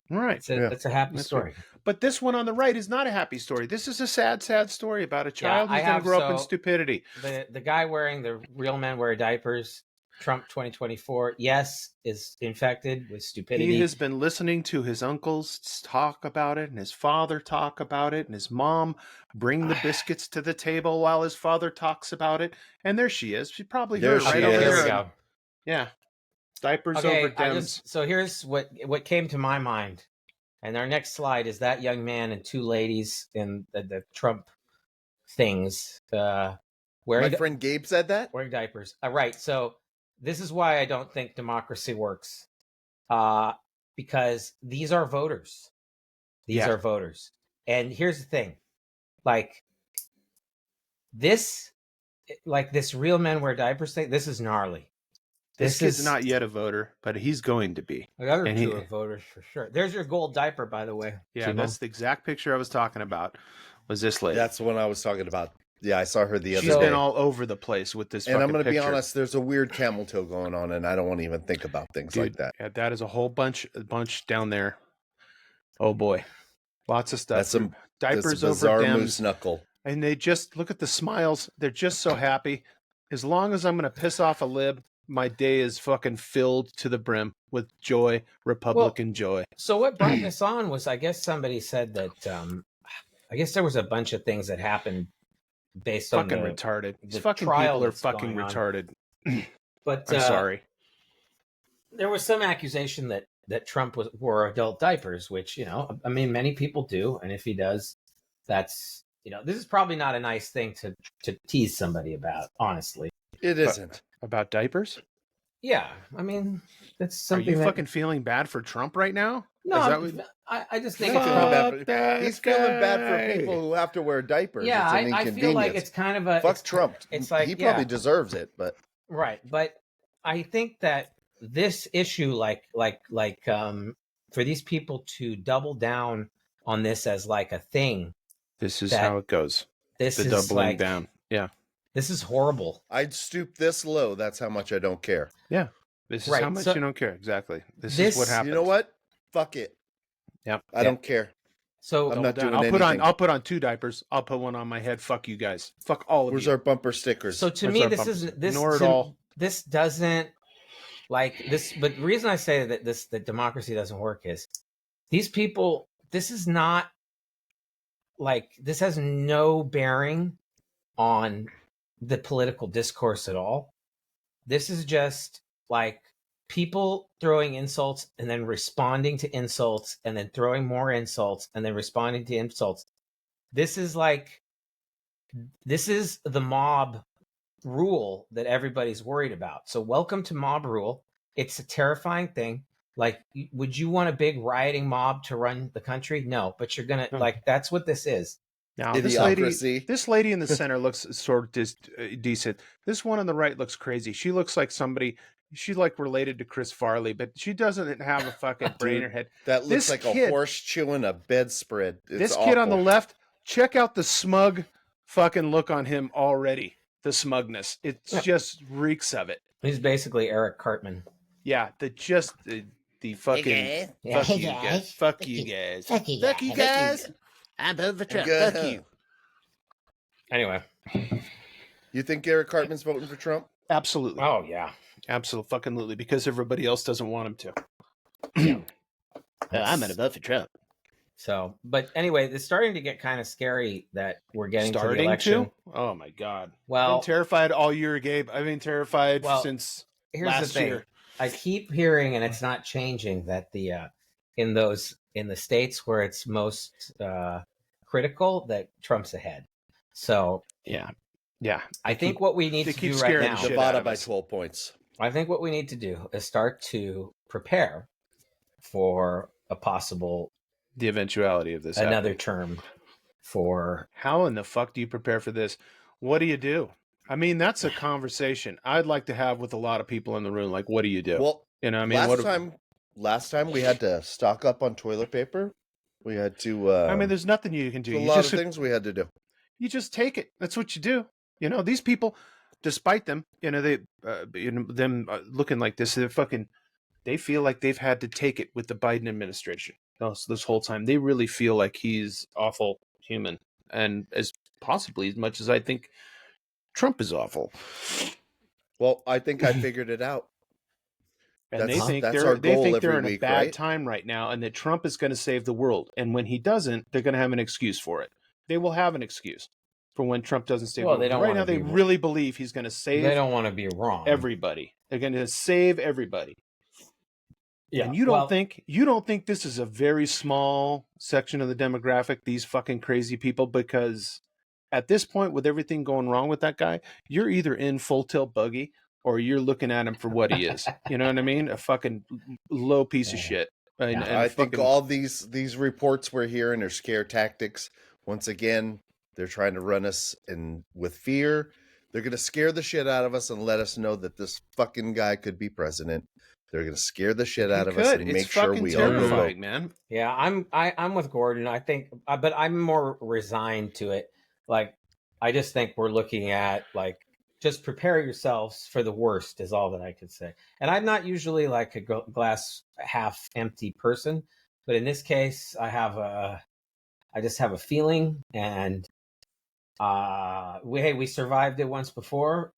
Right. It's a happy story. Right. But this one on the right is not a happy story. This is a sad, sad story about a child who's going to grow up in stupidity. The guy wearing the Real Men Wear Diapers, Trump 2024, yes, is infected with stupidity. He has been listening to his uncles talk about it and his father talk about it and his mom bring the biscuits to the table while his father talks about it. And there she is. She probably heard right over there. Here we go. Yeah. Diapers over Dems. So here's what came to my mind. And our next slide is that young man and two ladies in the Trump things. My friend Gabe said that? Wearing diapers. Right. So this is why I don't think democracy works. Because these are voters. These are voters. And here's the thing. This Real Men Wear Diapers thing, this is gnarly. This kid's not yet a voter, but he's going to be. The other two are voters for sure. There's your gold diaper, by the way. Yeah, That's the exact picture I was talking about. Was this lady? That's the one I was talking about. Yeah, I saw her the other day. She's been all over the place with this. And I'm going to be honest. There's a weird camel toe going on, and I don't want to even think about things like that. Yeah, that is a whole bunch down there. Oh boy, lots of stuff. That's some diapers over Dems. Moose knuckle. And they just look at the smiles. They're just so happy. As long as I'm going to piss off a lib, my day is fucking filled to the brim with joy, Republican joy. So what brought this on was, I guess somebody said that, I guess there was a bunch of things that happened based on fucking retarded. These fucking people are fucking retarded. But I'm sorry. There was some accusation that Trump wore adult diapers, which, many people do. And if he does, that's, this is probably not a nice thing to tease somebody about, honestly. It isn't. About diapers? Yeah, that's something. Are you fucking feeling bad for Trump right now? No, I just think he's feeling bad for people who have to wear diapers. Yeah, I feel like it's kind of a fuck Trump. It's like he probably deserves it, but right. But I think that this issue, like for these people to double down on this as like a thing. This is how it goes. This the is doubling like, down. Yeah. This is horrible. I'd stoop this low. That's how much I don't care. Yeah. This is how much you don't care. Exactly. This is what happens. You know what? Fuck it. Yeah. I don't care. So I'm not doing anything. I'll put on 2 diapers. I'll put one on my head. Fuck you guys. Fuck all of you. Where's our bumper stickers? So to me, this doesn't like this. But the reason I say that that democracy doesn't work is these people. This is not like, this has no bearing on the political discourse at all. This is just like people throwing insults and then responding to insults and then throwing more insults and then responding to insults. This is the mob rule that everybody's worried about. So welcome to mob rule. It's a terrifying thing. Like, would you want a big rioting mob to run the country? No, but you're going to like, that's what this is. Now, this lady in the center looks sort of decent. This one on the right looks crazy. She looks like somebody, she like related to Chris Farley, but she doesn't have a fucking brain in her head. That looks like a horse chewing a bedspread. This kid on the left, check out the smug fucking look on him already. The smugness. It just reeks of it. He's basically Eric Cartman. Yeah, the fucking fuck you guys. Fuck you guys. Fuck you guys. I'm over Trump. Fuck you. Anyway. You think Eric Cartman's voting for Trump? Absolutely. Oh, yeah. Absolutely. Because everybody else doesn't want him to. I'm going to vote for Trump. So, but anyway, it's starting to get kind of scary that we're getting to the election. Oh, my God. Well, I've been terrified all year, Gabe. I've been terrified since last year. I keep hearing, and it's not changing, that in the states where it's most critical, that Trump's ahead. So yeah. I think what we need to do right now, Nevada by 12 points. I think what we need to do is start to prepare for a possible the eventuality of this another term. For how in the fuck do you prepare for this? What do you do? I mean, that's a conversation I'd like to have with a lot of people in the room. Like, what do you do? Well, you know, I mean, last time we had to stock up on toilet paper. We had to. I mean, there's nothing you can do. A lot of things we had to do. You just take it. That's what you do. You know, these people, despite them, you know, they, them looking like this, they feel like they've had to take it with the Biden administration this whole time. They really feel like he's awful human, and as much as I think Trump is awful. Well, I think I figured it out. And they think they're in a bad time right now, and that Trump is going to save the world. And when he doesn't, they're going to have an excuse for it. They will have an excuse for when Trump doesn't save the world. Right now, they really believe he's going to save. They don't want to be wrong. Everybody. They're going to save everybody. Yeah. And you don't think this is a very small section of the demographic, these fucking crazy people, because at this point, with everything going wrong with that guy, you're either in full tilt buggy or you're looking at him for what he is. You know what I mean? A fucking low piece of shit. And I think all these reports we're hearing are scare tactics. Once again, they're trying to run us with fear. They're going to scare the shit out of us and let us know that this fucking guy could be president. They're going to scare the shit out of us and make sure we all vote. Man. Yeah, I'm with Gordon. I think, but I'm more resigned to it. Like, I just think we're looking at, like, just prepare yourselves for the worst is all that I could say. And I'm not usually like a glass half empty person, but in this case, I just have a feeling, and we survived it once before.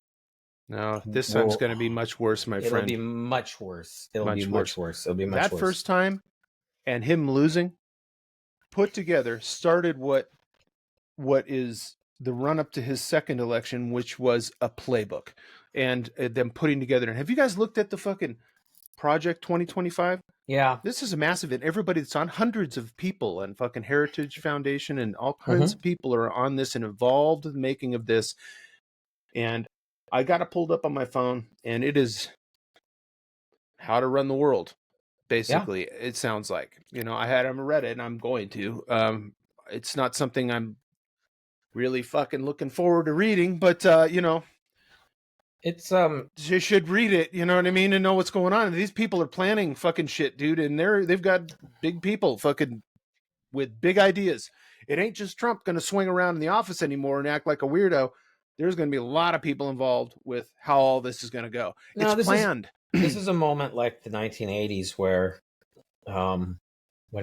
No, this time's going to be much worse, my friend. It'll be much worse. It'll be much worse. That first time, and him losing, put together, started what is the run up to his second election, which was a playbook, and them putting together. And have you guys looked at the fucking Project 2025? Yeah, this is a massive. And everybody that's on, hundreds of people, and fucking Heritage Foundation and all kinds of people are on this and involved in the making of this. And I got it pulled up on my phone, and it is how to run the world. Basically, It sounds like, you know, I haven't read it, and I'm going to. It's not something I'm really fucking looking forward to reading, but you know, It's You should read it, you know what I mean, and know what's going on. And these people are planning fucking shit, dude, and they've got big people fucking with big ideas. It ain't just Trump going to swing around in the office anymore and act like a weirdo. There's going to be a lot of people involved with how all this is going to go. No, it's planned. This is a moment like the 1980s where when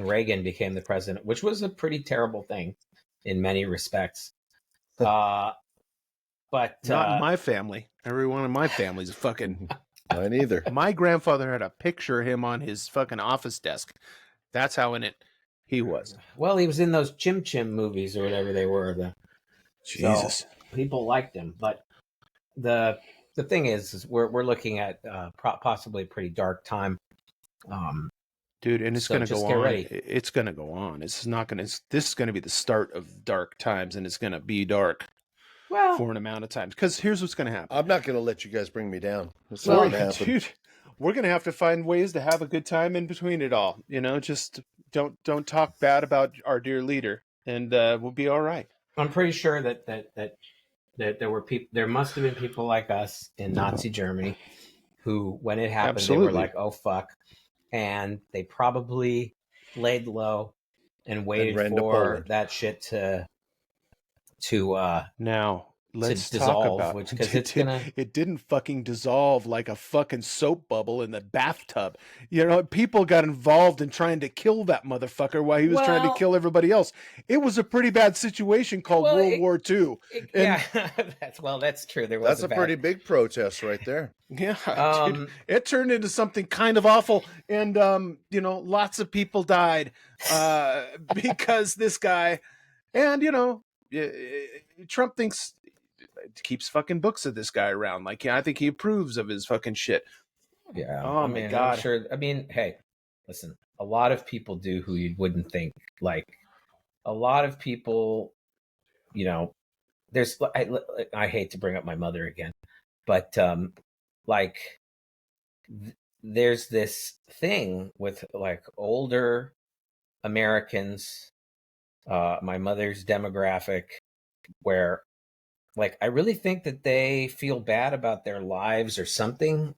Reagan became the president, which was a pretty terrible thing in many respects. But not in my family. Everyone in my family's fucking. Mine either. My grandfather had a picture of him on his fucking office desk. That's how in it he was. Well, he was in those Chim Chim movies or whatever they were. Jesus, so people liked him. But the thing is we're looking at possibly a pretty dark time. Dude, and it's going to go on. Ready. It's going to go on. This is going to be the start of dark times, and it's going to be dark for an amount of times. Because here's what's going to happen. I'm not going to let you guys bring me down. That's not going to happen. Dude, we're going to have to find ways to have a good time in between it all. You know, just don't talk bad about our dear leader, and we'll be all right. I'm pretty sure that there were people. There must have been people like us in Nazi Germany who, when it happened, Absolutely. They were like, "Oh fuck." And they probably laid low and waited for that shit to now let's dissolve, talk about because it's gonna. It didn't fucking dissolve like a fucking soap bubble in the bathtub. You know, people got involved in trying to kill that motherfucker while he was trying to kill everybody else. It was a pretty bad situation called World War II. Yeah, that's true. That's a pretty big protest right there. Yeah, dude, it turned into something kind of awful, and lots of people died because this guy, and Trump keeps fucking books of this guy around. Like, I think he approves of his fucking shit. Yeah. Oh my God. I'm sure. I mean, hey, listen, a lot of people do who you wouldn't think. Like, a lot of people, I hate to bring up my mother again, but there's this thing with like older Americans, my mother's demographic, where like I really think that they feel bad about their lives or something,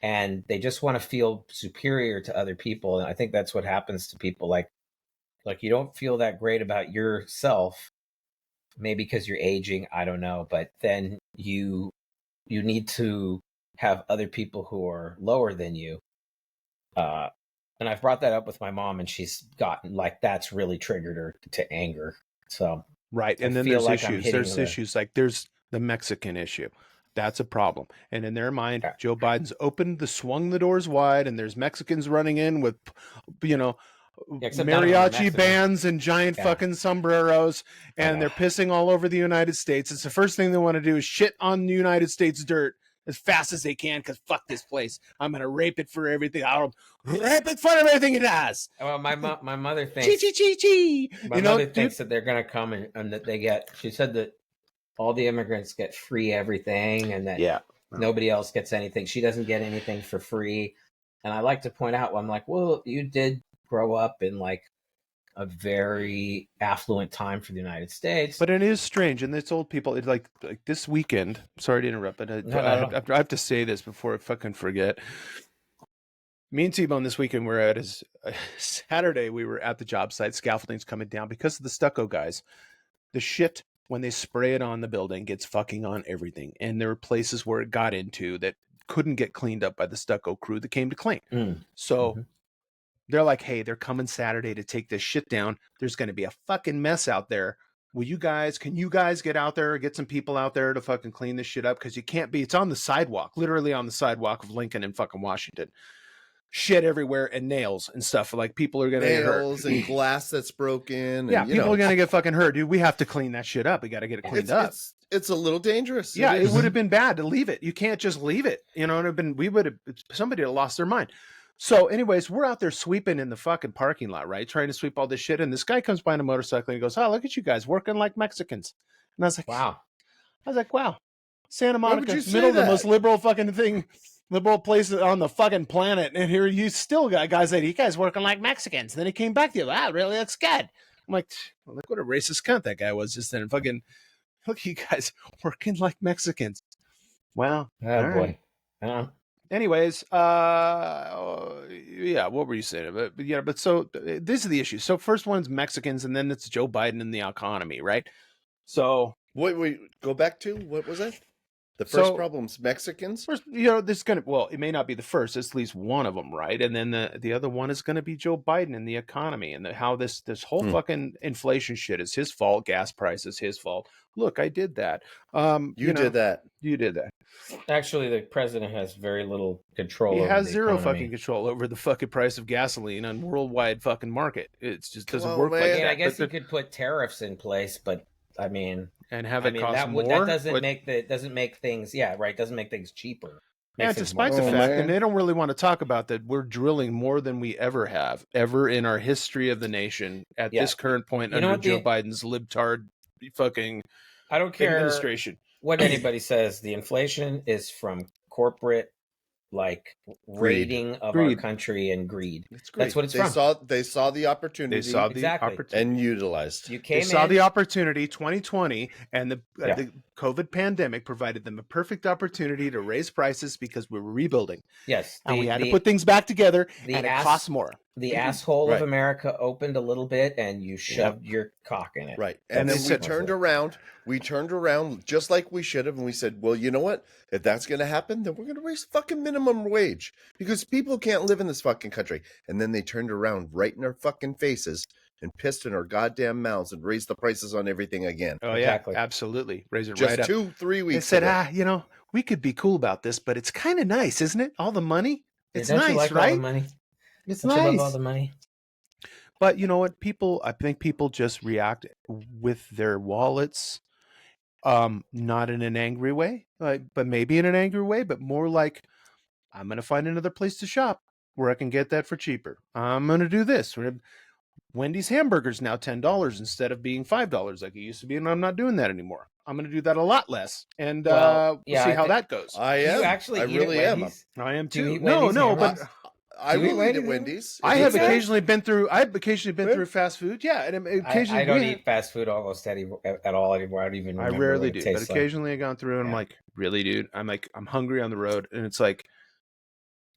and they just want to feel superior to other people. And I think that's what happens to people. Like you don't feel that great about yourself, maybe because you're aging, I don't know, but then you need to have other people who are lower than you. And I've brought that up with my mom, and she's gotten like that's really triggered her to anger. So right, and then there's issues. There's issues like there's the Mexican issue. That's a problem. And in their mind, Joe Biden's swung the doors wide, and there's Mexicans running in with, mariachi bands and giant fucking sombreros, and they're pissing all over the United States. It's the first thing they want to do is shit on the United States dirt as fast as they can, because fuck this place. I'm going to rape it for everything. I'll rape it for everything it has. Well, my mother thinks... My mother thinks that they're going to come and that they get... She said that all the immigrants get free everything, and that nobody else gets anything. She doesn't get anything for free. And I like to point out, I'm like, well, you did grow up in like a very affluent time for the United States. But it is strange, and it's old people. It's like this weekend. Sorry to interrupt, but I have to say this before I fucking forget. Me and T-Bone this weekend were at his Saturday. We were at the job site. Scaffolding's coming down because of the stucco guys. The shit when they spray it on the building gets fucking on everything, and there were places where it got into that couldn't get cleaned up by the stucco crew that came to clean. So. They're like, hey, they're coming Saturday to take this shit down. There's going to be a fucking mess out there. Can you guys get out there, get some people out there to fucking clean this shit up? Because you can't be, it's on the sidewalk, literally on the sidewalk of Lincoln and fucking Washington. Shit everywhere and nails and stuff. Like people are going to get hurt. Nails and glass that's broken. Yeah, people are going to get fucking hurt. Dude, we have to clean that shit up. We got to get it cleaned up. It's a little dangerous. Yeah, it would have been bad to leave it. You can't just leave it. Somebody would have lost their mind. So anyways, we're out there sweeping in the fucking parking lot, right? Trying to sweep all this shit. And this guy comes by on a motorcycle and he goes, oh, look at you guys working like Mexicans. And I was like, wow. Santa Monica, middle of the most liberal place on the fucking planet. And here you still got guys like, you guys working like Mexicans. And then he came back to you. Wow, really? That's good. I'm like, well, look what a racist cunt that guy was just then. Fucking, look, you guys working like Mexicans. Well, Oh boy. Anyways, yeah, what were you saying? But so this is the issue. So first one's Mexicans, and then it's Joe Biden and the economy, right? So Wait, go back to what was that? The first problem's Mexicans. First, this is it may not be the first. It's at least one of them, right? And then the other one is gonna be Joe Biden and the economy and how this whole fucking inflation shit is his fault. Gas prices his fault. Look, I did that. You did that. You did that. Actually, the president has very little control. He over has the zero economy. fucking control over the fucking price of gasoline on worldwide fucking market. It just doesn't Well, work man, like I mean, that. I guess you could put tariffs in place, but I mean, and have it cost that more. doesn't make things doesn't make things cheaper. Yeah, despite the fact, and they don't really want to talk about that, we're drilling more than we ever have, ever in our history of the nation at this current point under Joe Biden's libtard fucking I don't care administration. What anybody says. The inflation is from corporate raiding of our country and greed. That's what it's from. They saw the opportunity. They saw the opportunity and utilized. They saw the opportunity. 2020 and the COVID pandemic provided them a perfect opportunity to raise prices because we were rebuilding. Yes, and we had to put things back together, and it costs more. The asshole of America opened a little bit, and you shoved your cock in it. Right, and then we turned around. We turned around just like we should have, and we said, well, you know what? If that's going to happen, then we're going to raise fucking minimum wage because people can't live in this fucking country. And then they turned around right in our fucking faces and pissed in our goddamn mouths and raised the prices on everything again. Oh, exactly. Yeah, absolutely. Raise it just right up. 2-3 weeks They said, we could be cool about this, but it's kind of nice, isn't it? All the money. It's nice, right? All the money? It's Don't nice. You love all the money. But you know what? I think people just react with their wallets. Not in an angry way, but maybe in an angry way, but more like, I'm going to find another place to shop where I can get that for cheaper. I'm going to do this. Wendy's hamburgers now $10 instead of being $5 like it used to be, and I'm not doing that anymore. I'm going to do that a lot less, and we'll see how that goes. I am. I really am. I am too. No, but I will eat at Wendy's. I have occasionally been through. I've occasionally been through fast food. Yeah, and occasionally I don't eat fast food almost at all anymore. I don't even. I rarely do, but occasionally I gone through and I'm like, really, dude? I'm hungry on the road, and it's like,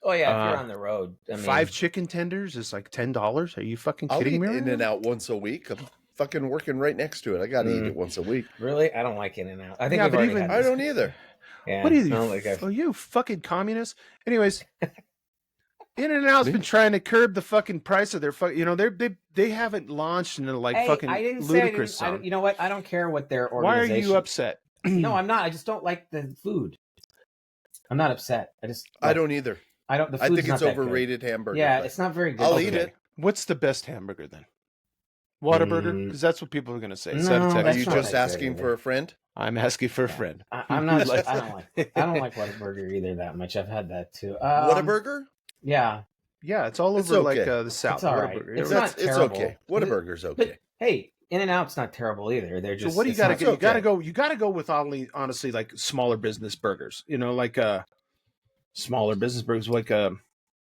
oh yeah, if you're on the road, 5 chicken tenders is like $10. Are you fucking kidding me? I'll eat In-N-Out once a week. I'm fucking working right next to it. I got to eat it once a week. Really? I don't like In-N-Out. I think I don't either. Yeah, what are you? You fucking communist. Anyways. In-N-Out's been trying to curb the fucking price of their they haven't launched in fucking ludicrous song. You know what? I don't care what their organization. Why are you upset? No, I'm not. I just don't like the food. I'm not upset. I don't either. I don't. I think it's overrated hamburger. Yeah, it's not very good. I'll eat it. What's the best hamburger then? Whataburger? Because that's what people are going to say. No, are you just asking for a friend? I'm asking for a friend. I'm not. I don't like Whataburger either that much. I've had that too. Whataburger? Yeah. Yeah, it's all over the South. It's all right. It's not terrible. It's okay. Whataburger's okay. But, hey, In-N-Out's not terrible either. They're just. So what do you got to get? You got to go with honestly like smaller business burgers. Like smaller business burgers, like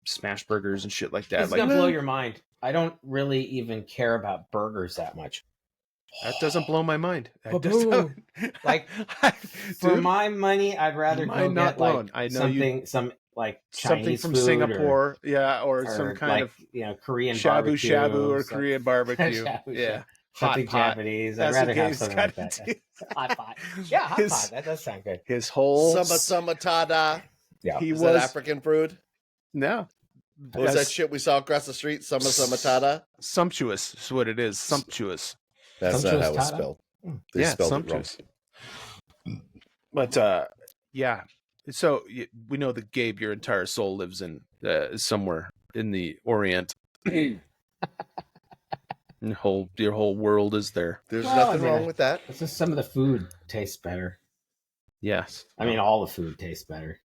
smash burgers and shit like that. It's gonna blow your mind. I don't really even care about burgers that much. That doesn't blow my mind. Like for my money, I'd rather go get some like Chinese from food Singapore, or some kind of Korean shabu barbecue, shabu or Korean barbecue. Yeah, something Japanese. I'd rather have something like that. Hot pot. Yeah, hot pot. That does sound good. His whole samatada. Yeah, was that African fruit? No. What was that shit we saw across the street? Samatada. Sumptuous is what it is. Sumptuous. That's not how it's spelled. They spelled sumptuous. It wrong. But yeah. So we know that Gabe, your entire soul lives in somewhere in the Orient. Your whole world is there. There's nothing wrong with that. It's just some of the food tastes better. Yes, I mean all the food tastes better.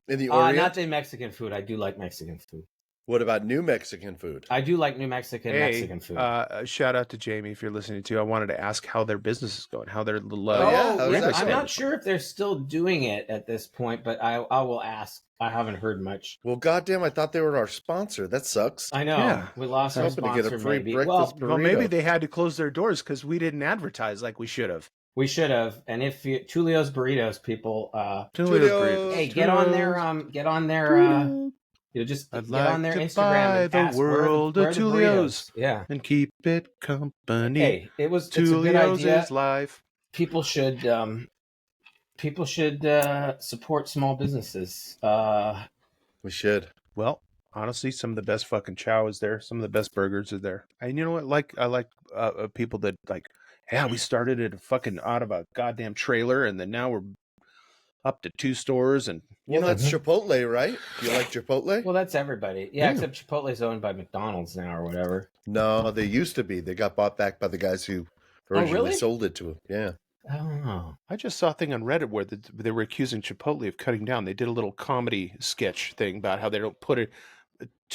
In the Orient, not the Mexican food. I do like Mexican food. What about New Mexican food? I do like New Mexican food. Shout out to Jamie if you're listening to. I wanted to ask how their business is going, how their I'm not sure if they're still doing it at this point, but I will ask. I haven't heard much. Well, goddamn, I thought they were our sponsor. That sucks. I know. Yeah. We lost our sponsor. To get a free breakfast burrito. Well, maybe they had to close their doors because we didn't advertise like we should have. We should have. And if you, Tulio's Burritos people, Tulio's Burritos. hey, get on their you just I'd get like on their to Instagram buy and the ask world where of the Tulio's. burritos. Yeah, and keep it company. hey, it's a good Tulio's idea. is life. People should support small businesses. We should. Well, honestly, some of the best fucking chow is there. Some of the best burgers are there. And you know what? I like people that like. Yeah, we started it fucking out of a goddamn trailer, and then now we're up to 2 stores. And Well, that's Chipotle, right? You like Chipotle? Well, that's everybody. Yeah, except Chipotle's owned by McDonald's now or whatever. No, they used to be. They got bought back by the guys who originally really? sold it to them. Yeah. Oh. I just saw a thing on Reddit where they were accusing Chipotle of cutting down. They did a little comedy sketch thing about how they don't put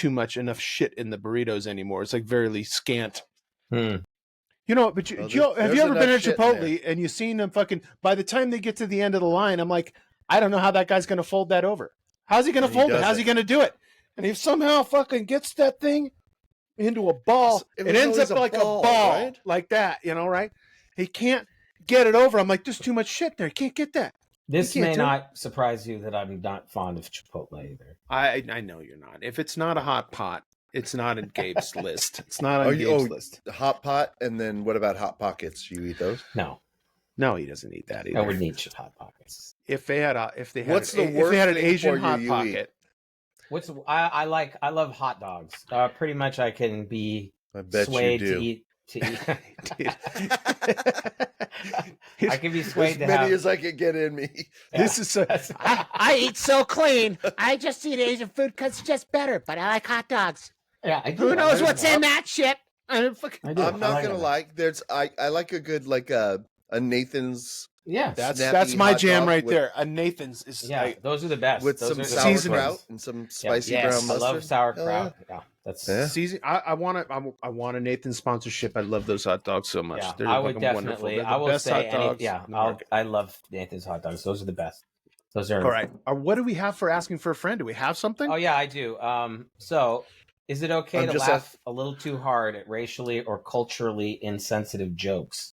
enough shit in the burritos anymore. It's like very scant. You know, but have you ever been at Chipotle and you seen them fucking, by the time they get to the end of the line, I'm like, I don't know how that guy's going to fold that over. How's he going to fold it? How's he going to do it? And he somehow fucking gets that thing into a ball. It ends up like a ball, right? Like that, right? He can't get it over. I'm like, there's too much shit there. He can't get that. This may not surprise you that I'm not fond of Chipotle either. I know you're not. If it's not a hot pot, it's not in Gabe's list. It's not on Gabe's list. Hot pot, and then what about Hot Pockets? You eat those? No, he doesn't eat that either. I would eat Hot Pockets. If they had an Asian Hot Pocket. I love hot dogs. Pretty much I can be swayed to eat. I can be swayed as many as I can get in me. Yeah. This is I eat so clean. I just eat Asian food because it's just better. But I like hot dogs. Yeah, I do. Who knows what's in that shit? I'm not gonna lie. I like a good a Nathan's. Yeah, that's my jam right there. A Nathan's is those are the best with some sauerkraut and some spicy brown mustard. I love sauerkraut. Yeah, that's season. I want a Nathan's sponsorship. I love those hot dogs so much. Yeah, I would definitely. I will say I love Nathan's hot dogs. Those are the best. Those are all right. What do we have for asking for a friend? Do we have something? Oh yeah, I do. So is it okay to laugh a little too hard at racially or culturally insensitive jokes?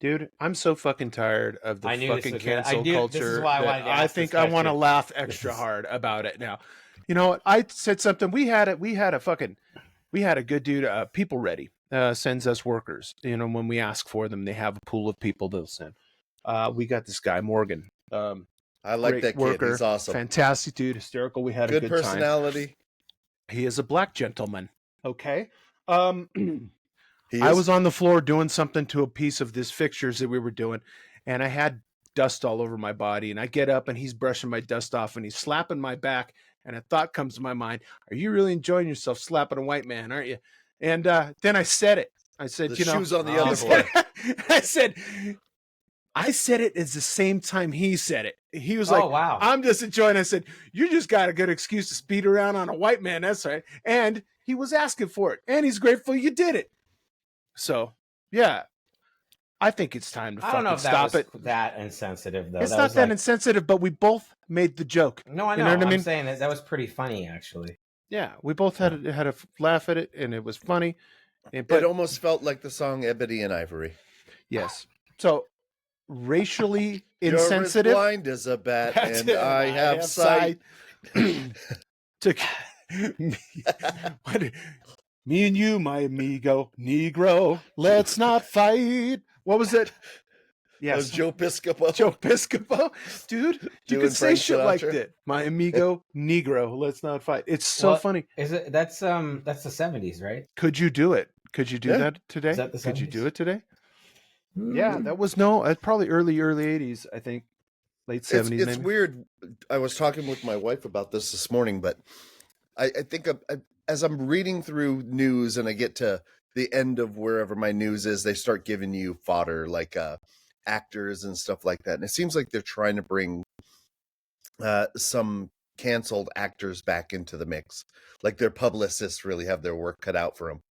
Dude, I'm so fucking tired of the fucking cancel culture. This is why I think I want to laugh extra hard about it now. You know what? I said something. We had a good dude. People Ready sends us workers. When we ask for them, they have a pool of people they'll send. We got this guy Morgan. I like that worker, kid. He's awesome. Fantastic dude. Hysterical. We had a good personality. Time. He is a black gentleman. Okay. I was on the floor doing something to a piece of this fixtures that we were doing, and I had dust all over my body. And I get up, and he's brushing my dust off, and he's slapping my back. And a thought comes to my mind: are you really enjoying yourself slapping a white man, aren't you? And then I said it. I said, the shoes on the other foot. I said it at the same time he said it. He was like, wow. I'm just enjoying it. I said, you just got a good excuse to speed around on a white man. That's right. And he was asking for it. And he's grateful you did it. So, yeah. I think it's time to fucking stop it. That insensitive, though. It's not that insensitive, but we both made the joke. No, I know. You know what I mean? I'm saying that was pretty funny, actually. Yeah, we both had a laugh at it, and it was funny. But it almost felt like the song Ebony and Ivory. Yes. So, racially insensitive. You're as blind as a bat, and I have sight. Me and you, my amigo, Negro, let's not fight. What was it? Yes, Joe Piscopo. Joe Piscopo, dude. You could say shit like that. My amigo, Negro, let's not fight. It's so funny. Is it? That's the 70s, right? Could you do it? Could you do that today? Is that the 70s? Could you do it today? Yeah, that was probably early 80s, I think. Late 70s. It's weird. I was talking with my wife about this morning, but I think as I'm reading through news and I get to the end of wherever my news is, they start giving you fodder like actors and stuff like that. And it seems like they're trying to bring some canceled actors back into the mix. Like their publicists really have their work cut out for them.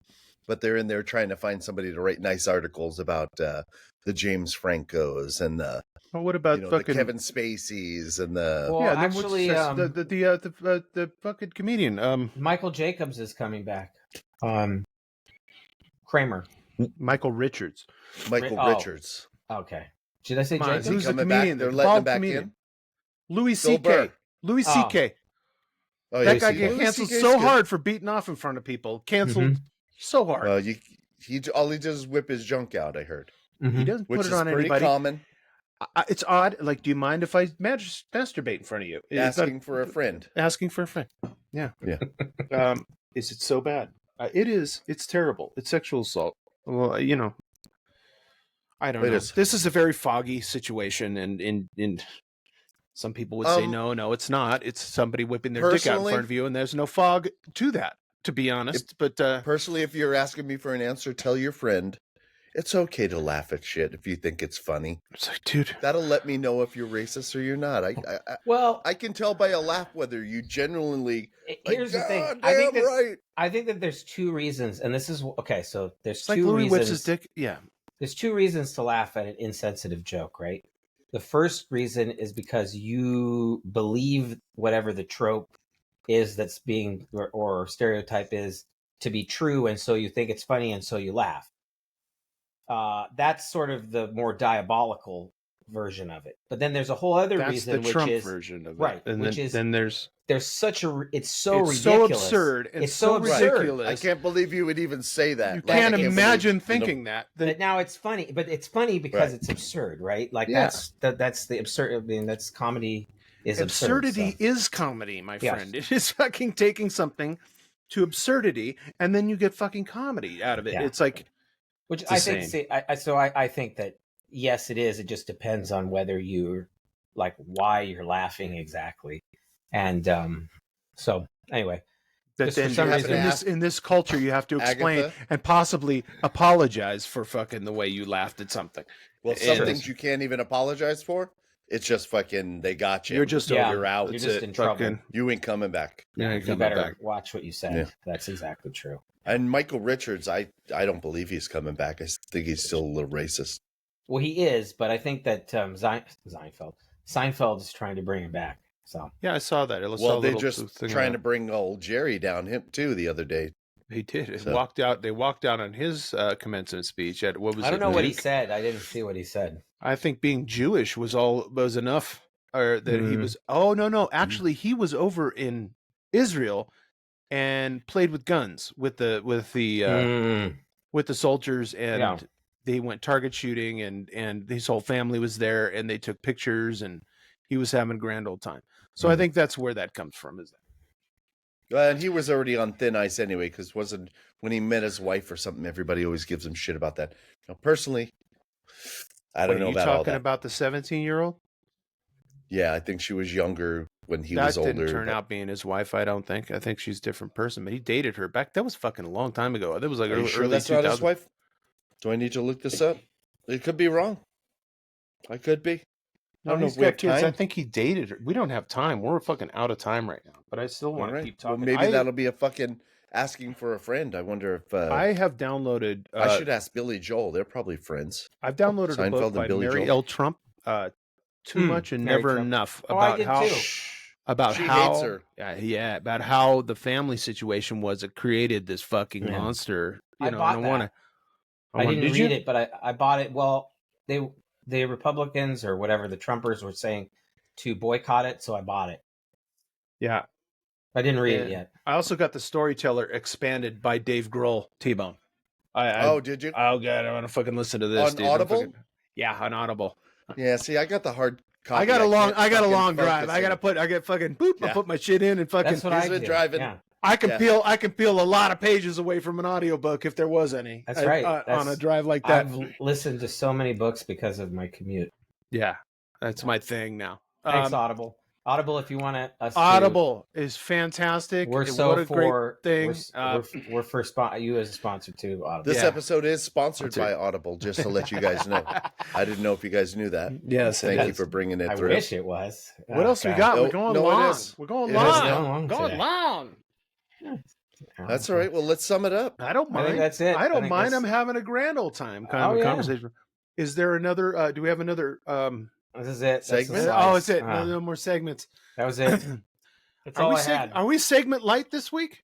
But they're in there trying to find somebody to write nice articles about the James Francos and the what about the Kevin Spaceys and the actually the fucking comedian Michael Jacobs is coming back. Kramer. Michael Richards. Richards. Okay. Did I say Come on, Jacob? who's the coming comedian? back? They're The letting him bald back comedian. in? Louis Bill C.K. Burr. Louis Oh. C.K. Oh, That yeah. guy CK. get Louis canceled CK 's so good. hard for beating off in front of people. Canceled so hard. Well, all he does is whip his junk out, I heard. He doesn't Which put it is on pretty anybody. common. It's odd. Like, do you mind if I masturbate in front of you? Asking for a friend. Asking for a friend. Yeah. Yeah. Is it so bad? It is. It's terrible. It's sexual assault. Well, I don't know. This is a very foggy situation, and in some people would say no, it's not. It's somebody whipping their dick out in front of you, and there's no fog to that, to be honest. But personally, if you're asking me for an answer, tell your friend it's okay to laugh at shit if you think it's funny. It's like, dude, that'll let me know if you're racist or you're not. I can tell by a laugh whether you genuinely. Here's the thing. I think that there's two reasons, and this is okay. So there's two Louis reasons. Whips his dick. Yeah. There's two reasons to laugh at an insensitive joke, right? The first reason is because you believe whatever the trope is that's being or stereotype is to be true, and so you think it's funny, and so you laugh. That's sort of the more diabolical version of it. But then there's a whole other reason, the which Trump is version of it. right, And which then there's such a it's so ridiculous, so absurd, and it's so absurd. ridiculous. I can't believe you would even say that. You can't imagine thinking that. But now it's funny, but it's funny because it's absurd, right? Like that's the absurd. I mean, that's comedy. Absurdity is comedy, my friend. It is fucking taking something to absurdity, and then you get fucking comedy out of it. It's like, which I think. I think that yes, it is. It just depends on whether you're like why you're laughing exactly, and so anyway. That then in this culture you have to explain Agatha? And possibly apologize for fucking the way you laughed at something. Well, some things you can't even apologize for. It's just fucking they got you. You're just you're out. You're just in trouble. You ain't coming back. Yeah, you better watch what you say. Yeah. That's exactly true. And Michael Richards, I don't believe he's coming back. I think he's still a little racist. Well, he is, but I think that Seinfeld is trying to bring him back. So yeah, I saw that. They're just trying to bring old Jerry down him too the other day. They did. They walked out on his commencement speech at what was? I don't know what he said. I didn't see what he said. I think being Jewish was enough, or that he was. Oh no! Actually, he was over in Israel and played with guns with the soldiers, and they went target shooting, and his whole family was there, and they took pictures, and he was having a grand old time. So I think that's where that comes from. Is that? And he was already on thin ice anyway, because when he met his wife or something, everybody always gives him shit about that. Now, personally, I don't know about all that. Are you talking about the 17-year-old? Yeah, I think she was younger when he was older. That didn't turn out being his wife, I don't think. I think she's a different person, but he dated her back. That was fucking a long time ago. That was like early 2000s. That's not his wife? Do I need to look this up? It could be wrong. I could be. I don't know if we have kids. time. I think he dated her. We don't have time. We're fucking out of time right now. But I still want to keep talking. Well, maybe that'll be a fucking asking for a friend. I wonder if I have downloaded. I should ask Billy Joel. They're probably friends. I've downloaded a book by Mary L. Trump. Too much and never enough about how. About she how, hates her. About how the family situation was. It created this fucking monster. I didn't read it, but I bought it. Well, the Republicans or whatever the Trumpers were saying to boycott it, so I bought it. Yeah, I didn't read it yet. I also got The Storyteller expanded by Dave Grohl, T-Bone. Did you? Oh god, I want to fucking listen to this. On Audible? Yeah, on Audible. Yeah, see, I got the hard copy. I got a long drive. I get fucking boop. Yeah. I put my shit in and fucking. That's what I did. Driving. Yeah. I can peel a lot of pages away from an audiobook if there was any. That's right. On a drive like that. I've listened to so many books because of my commute. Yeah, that's my thing now. Thanks, Audible. Audible, if you want to. Audible is fantastic. We're great thing. We're for you as a sponsor too. Audible. This episode is sponsored by Audible, just to let you guys know. I didn't know if you guys knew that. Yes, thank you for bringing it through. I wish it was. What else we got? We're going long. We're going long. Going long. That's all right. Well, let's sum it up. I don't mind. I think that's it. I don't mind. I'm having a grand old time. Kind of conversation. Is there another? Do we have another? This is it. Segment? It's it. No more segments. That was it. That's all I had. Are we segment light this week?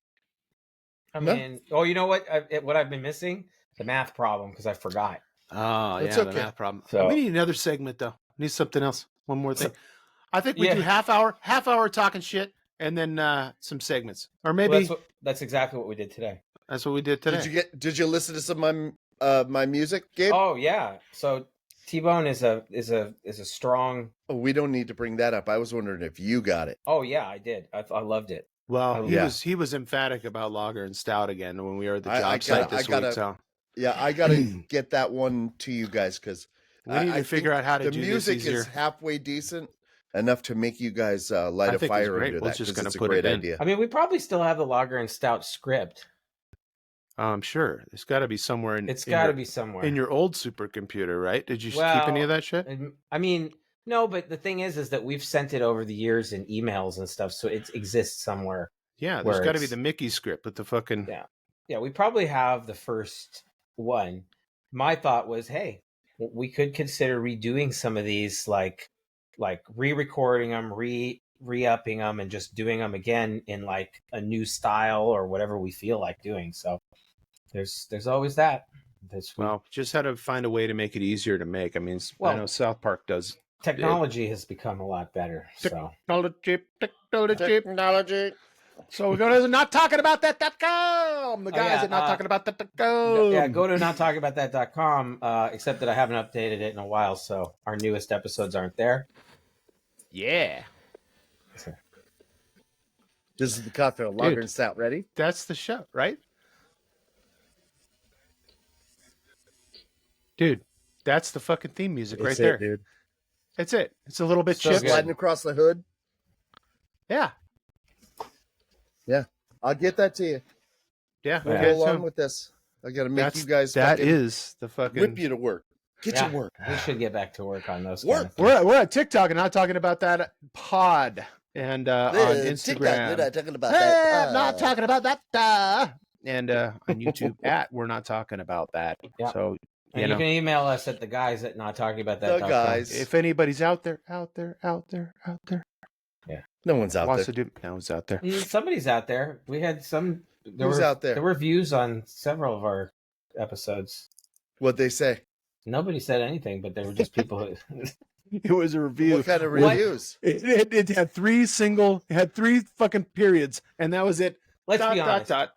I mean, you know what? What I've been missing? The math problem because I forgot. Oh, That's yeah, the okay. math problem. So- we need another segment, though. We need something else. One more thing. I think we Yeah. do half hour talking shit, and then some segments. Or maybe Well, that's exactly what we did today. that's what we did today. Did you listen to some of my music, Gabe? Oh yeah. So T-Bone is a strong. Oh, we don't need to bring that up. I was wondering if you got it. Oh yeah, I did. I loved it. Well, Yeah. he was emphatic about lager and stout again when we were at the I job site this week. So Yeah, I gotta get that one to you guys because we need to figure out how to the do music this easier. is halfway decent enough to make you guys light I a think it's fire great. under We're that. just 'Cause gonna it's a put it great in. idea. I mean, we probably still have the lager and stout script. I'm sure there's got to be somewhere in. It's in got to your- be somewhere in your old supercomputer, right? Did you keep any of that shit? I mean, no, but the thing is that we've sent it over the years in emails and stuff, so it exists somewhere. Yeah, there's where got to be it's- the Mickey script with the fucking. Yeah. Yeah, we probably have the first one. My thought was, hey, we could consider redoing some of these, like re-recording them, re-upping them, and just doing them again in like a new style or whatever we feel like doing. So there's always that. Well, just how to find a way to make it easier to make. I mean, I Well- know South Park does. technology has become a lot better. So Technology. So we go to nottalkingaboutthat.com. The guys yeah, at nottalkingaboutthat.com. yeah, go to nottalkingaboutthat.com, except that I haven't updated it in a while, so our newest episodes aren't there. Yeah. This is the cocktail lager Dude. and stout. Ready? That's the show, right? Dude, that's the fucking theme music right there. dude. It's it. It's a little bit So chips. good. Sliding across the hood. Yeah. I'll get that to you. Yeah. Yeah. Okay, Go along so with this. I got to make that's, you guys. that fucking is the fucking. whip you to work. Get Yeah. to work. We should get back to work on those. Work. Kind of things. We're at TikTok and not talking about that pod and on Instagram. We're not talking about Hey, that. I'm not talking about that. And on YouTube we're not talking about that. Yeah. So And you can email us at the guys at not talking about that. The guys. if anybody's out there, No one's out wants there. to do, no one's out there. Somebody's out there. We had some. Who's out there? There were views on several of our episodes. What'd they say? Nobody said anything, but there were just people who. It was a review. What kind of What? reviews? It had three fucking periods, and that was it. Let's be Dot, honest. dot.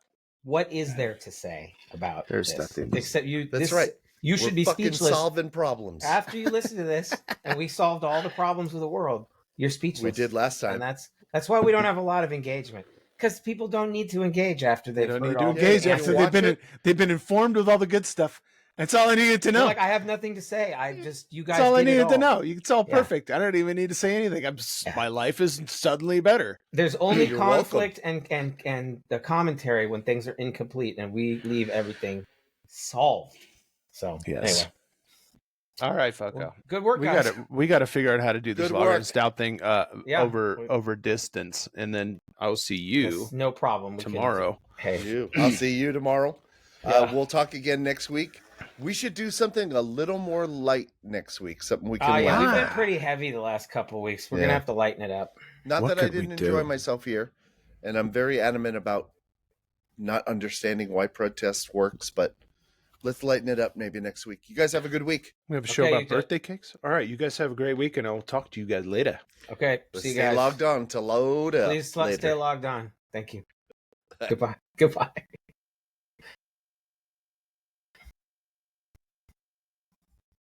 What is there to say about There's this? nothing. Except you. That's right. You should We're be fucking speechless solving problems. after you listen to this, and we solved all the problems of the world. You're speechless. We did last and time. that's why we don't have a lot of engagement, because people don't need to engage after They they've don't heard need to all engage Yeah, after you they've been informed with all the good stuff. That's all I needed to They're know. like, I have nothing to say. I just you guys. That's all I did it needed to all. know. It's all Yeah. perfect. I don't even need to say anything. My life is suddenly better. There's only You're conflict and the commentary when things are incomplete, and we leave everything solved. So Yes. anyway, All right, fucko. well, good work, We guys. got to figure out how to do this Good lager work. and stout thing Yeah. over distance, and then I'll see you That's no problem. We can- tomorrow. Hey, I'll see you tomorrow. Yeah. We'll talk again next week. We should do something a little more light next week. Something we can yeah, laugh we've at. been pretty heavy the last couple of weeks. We're Yeah. gonna have to lighten it up. Not What that I could we didn't do? enjoy myself here, and I'm very adamant about not understanding why protest works, but let's lighten it up maybe next week. You guys have a good week. We have a show Okay, about you too. birthday cakes. All right, you guys have a great week, and I'll talk to you guys later. Okay, Let's see you stay guys. logged on to load up. Please later. stay logged on. Thank you. Goodbye. Goodbye.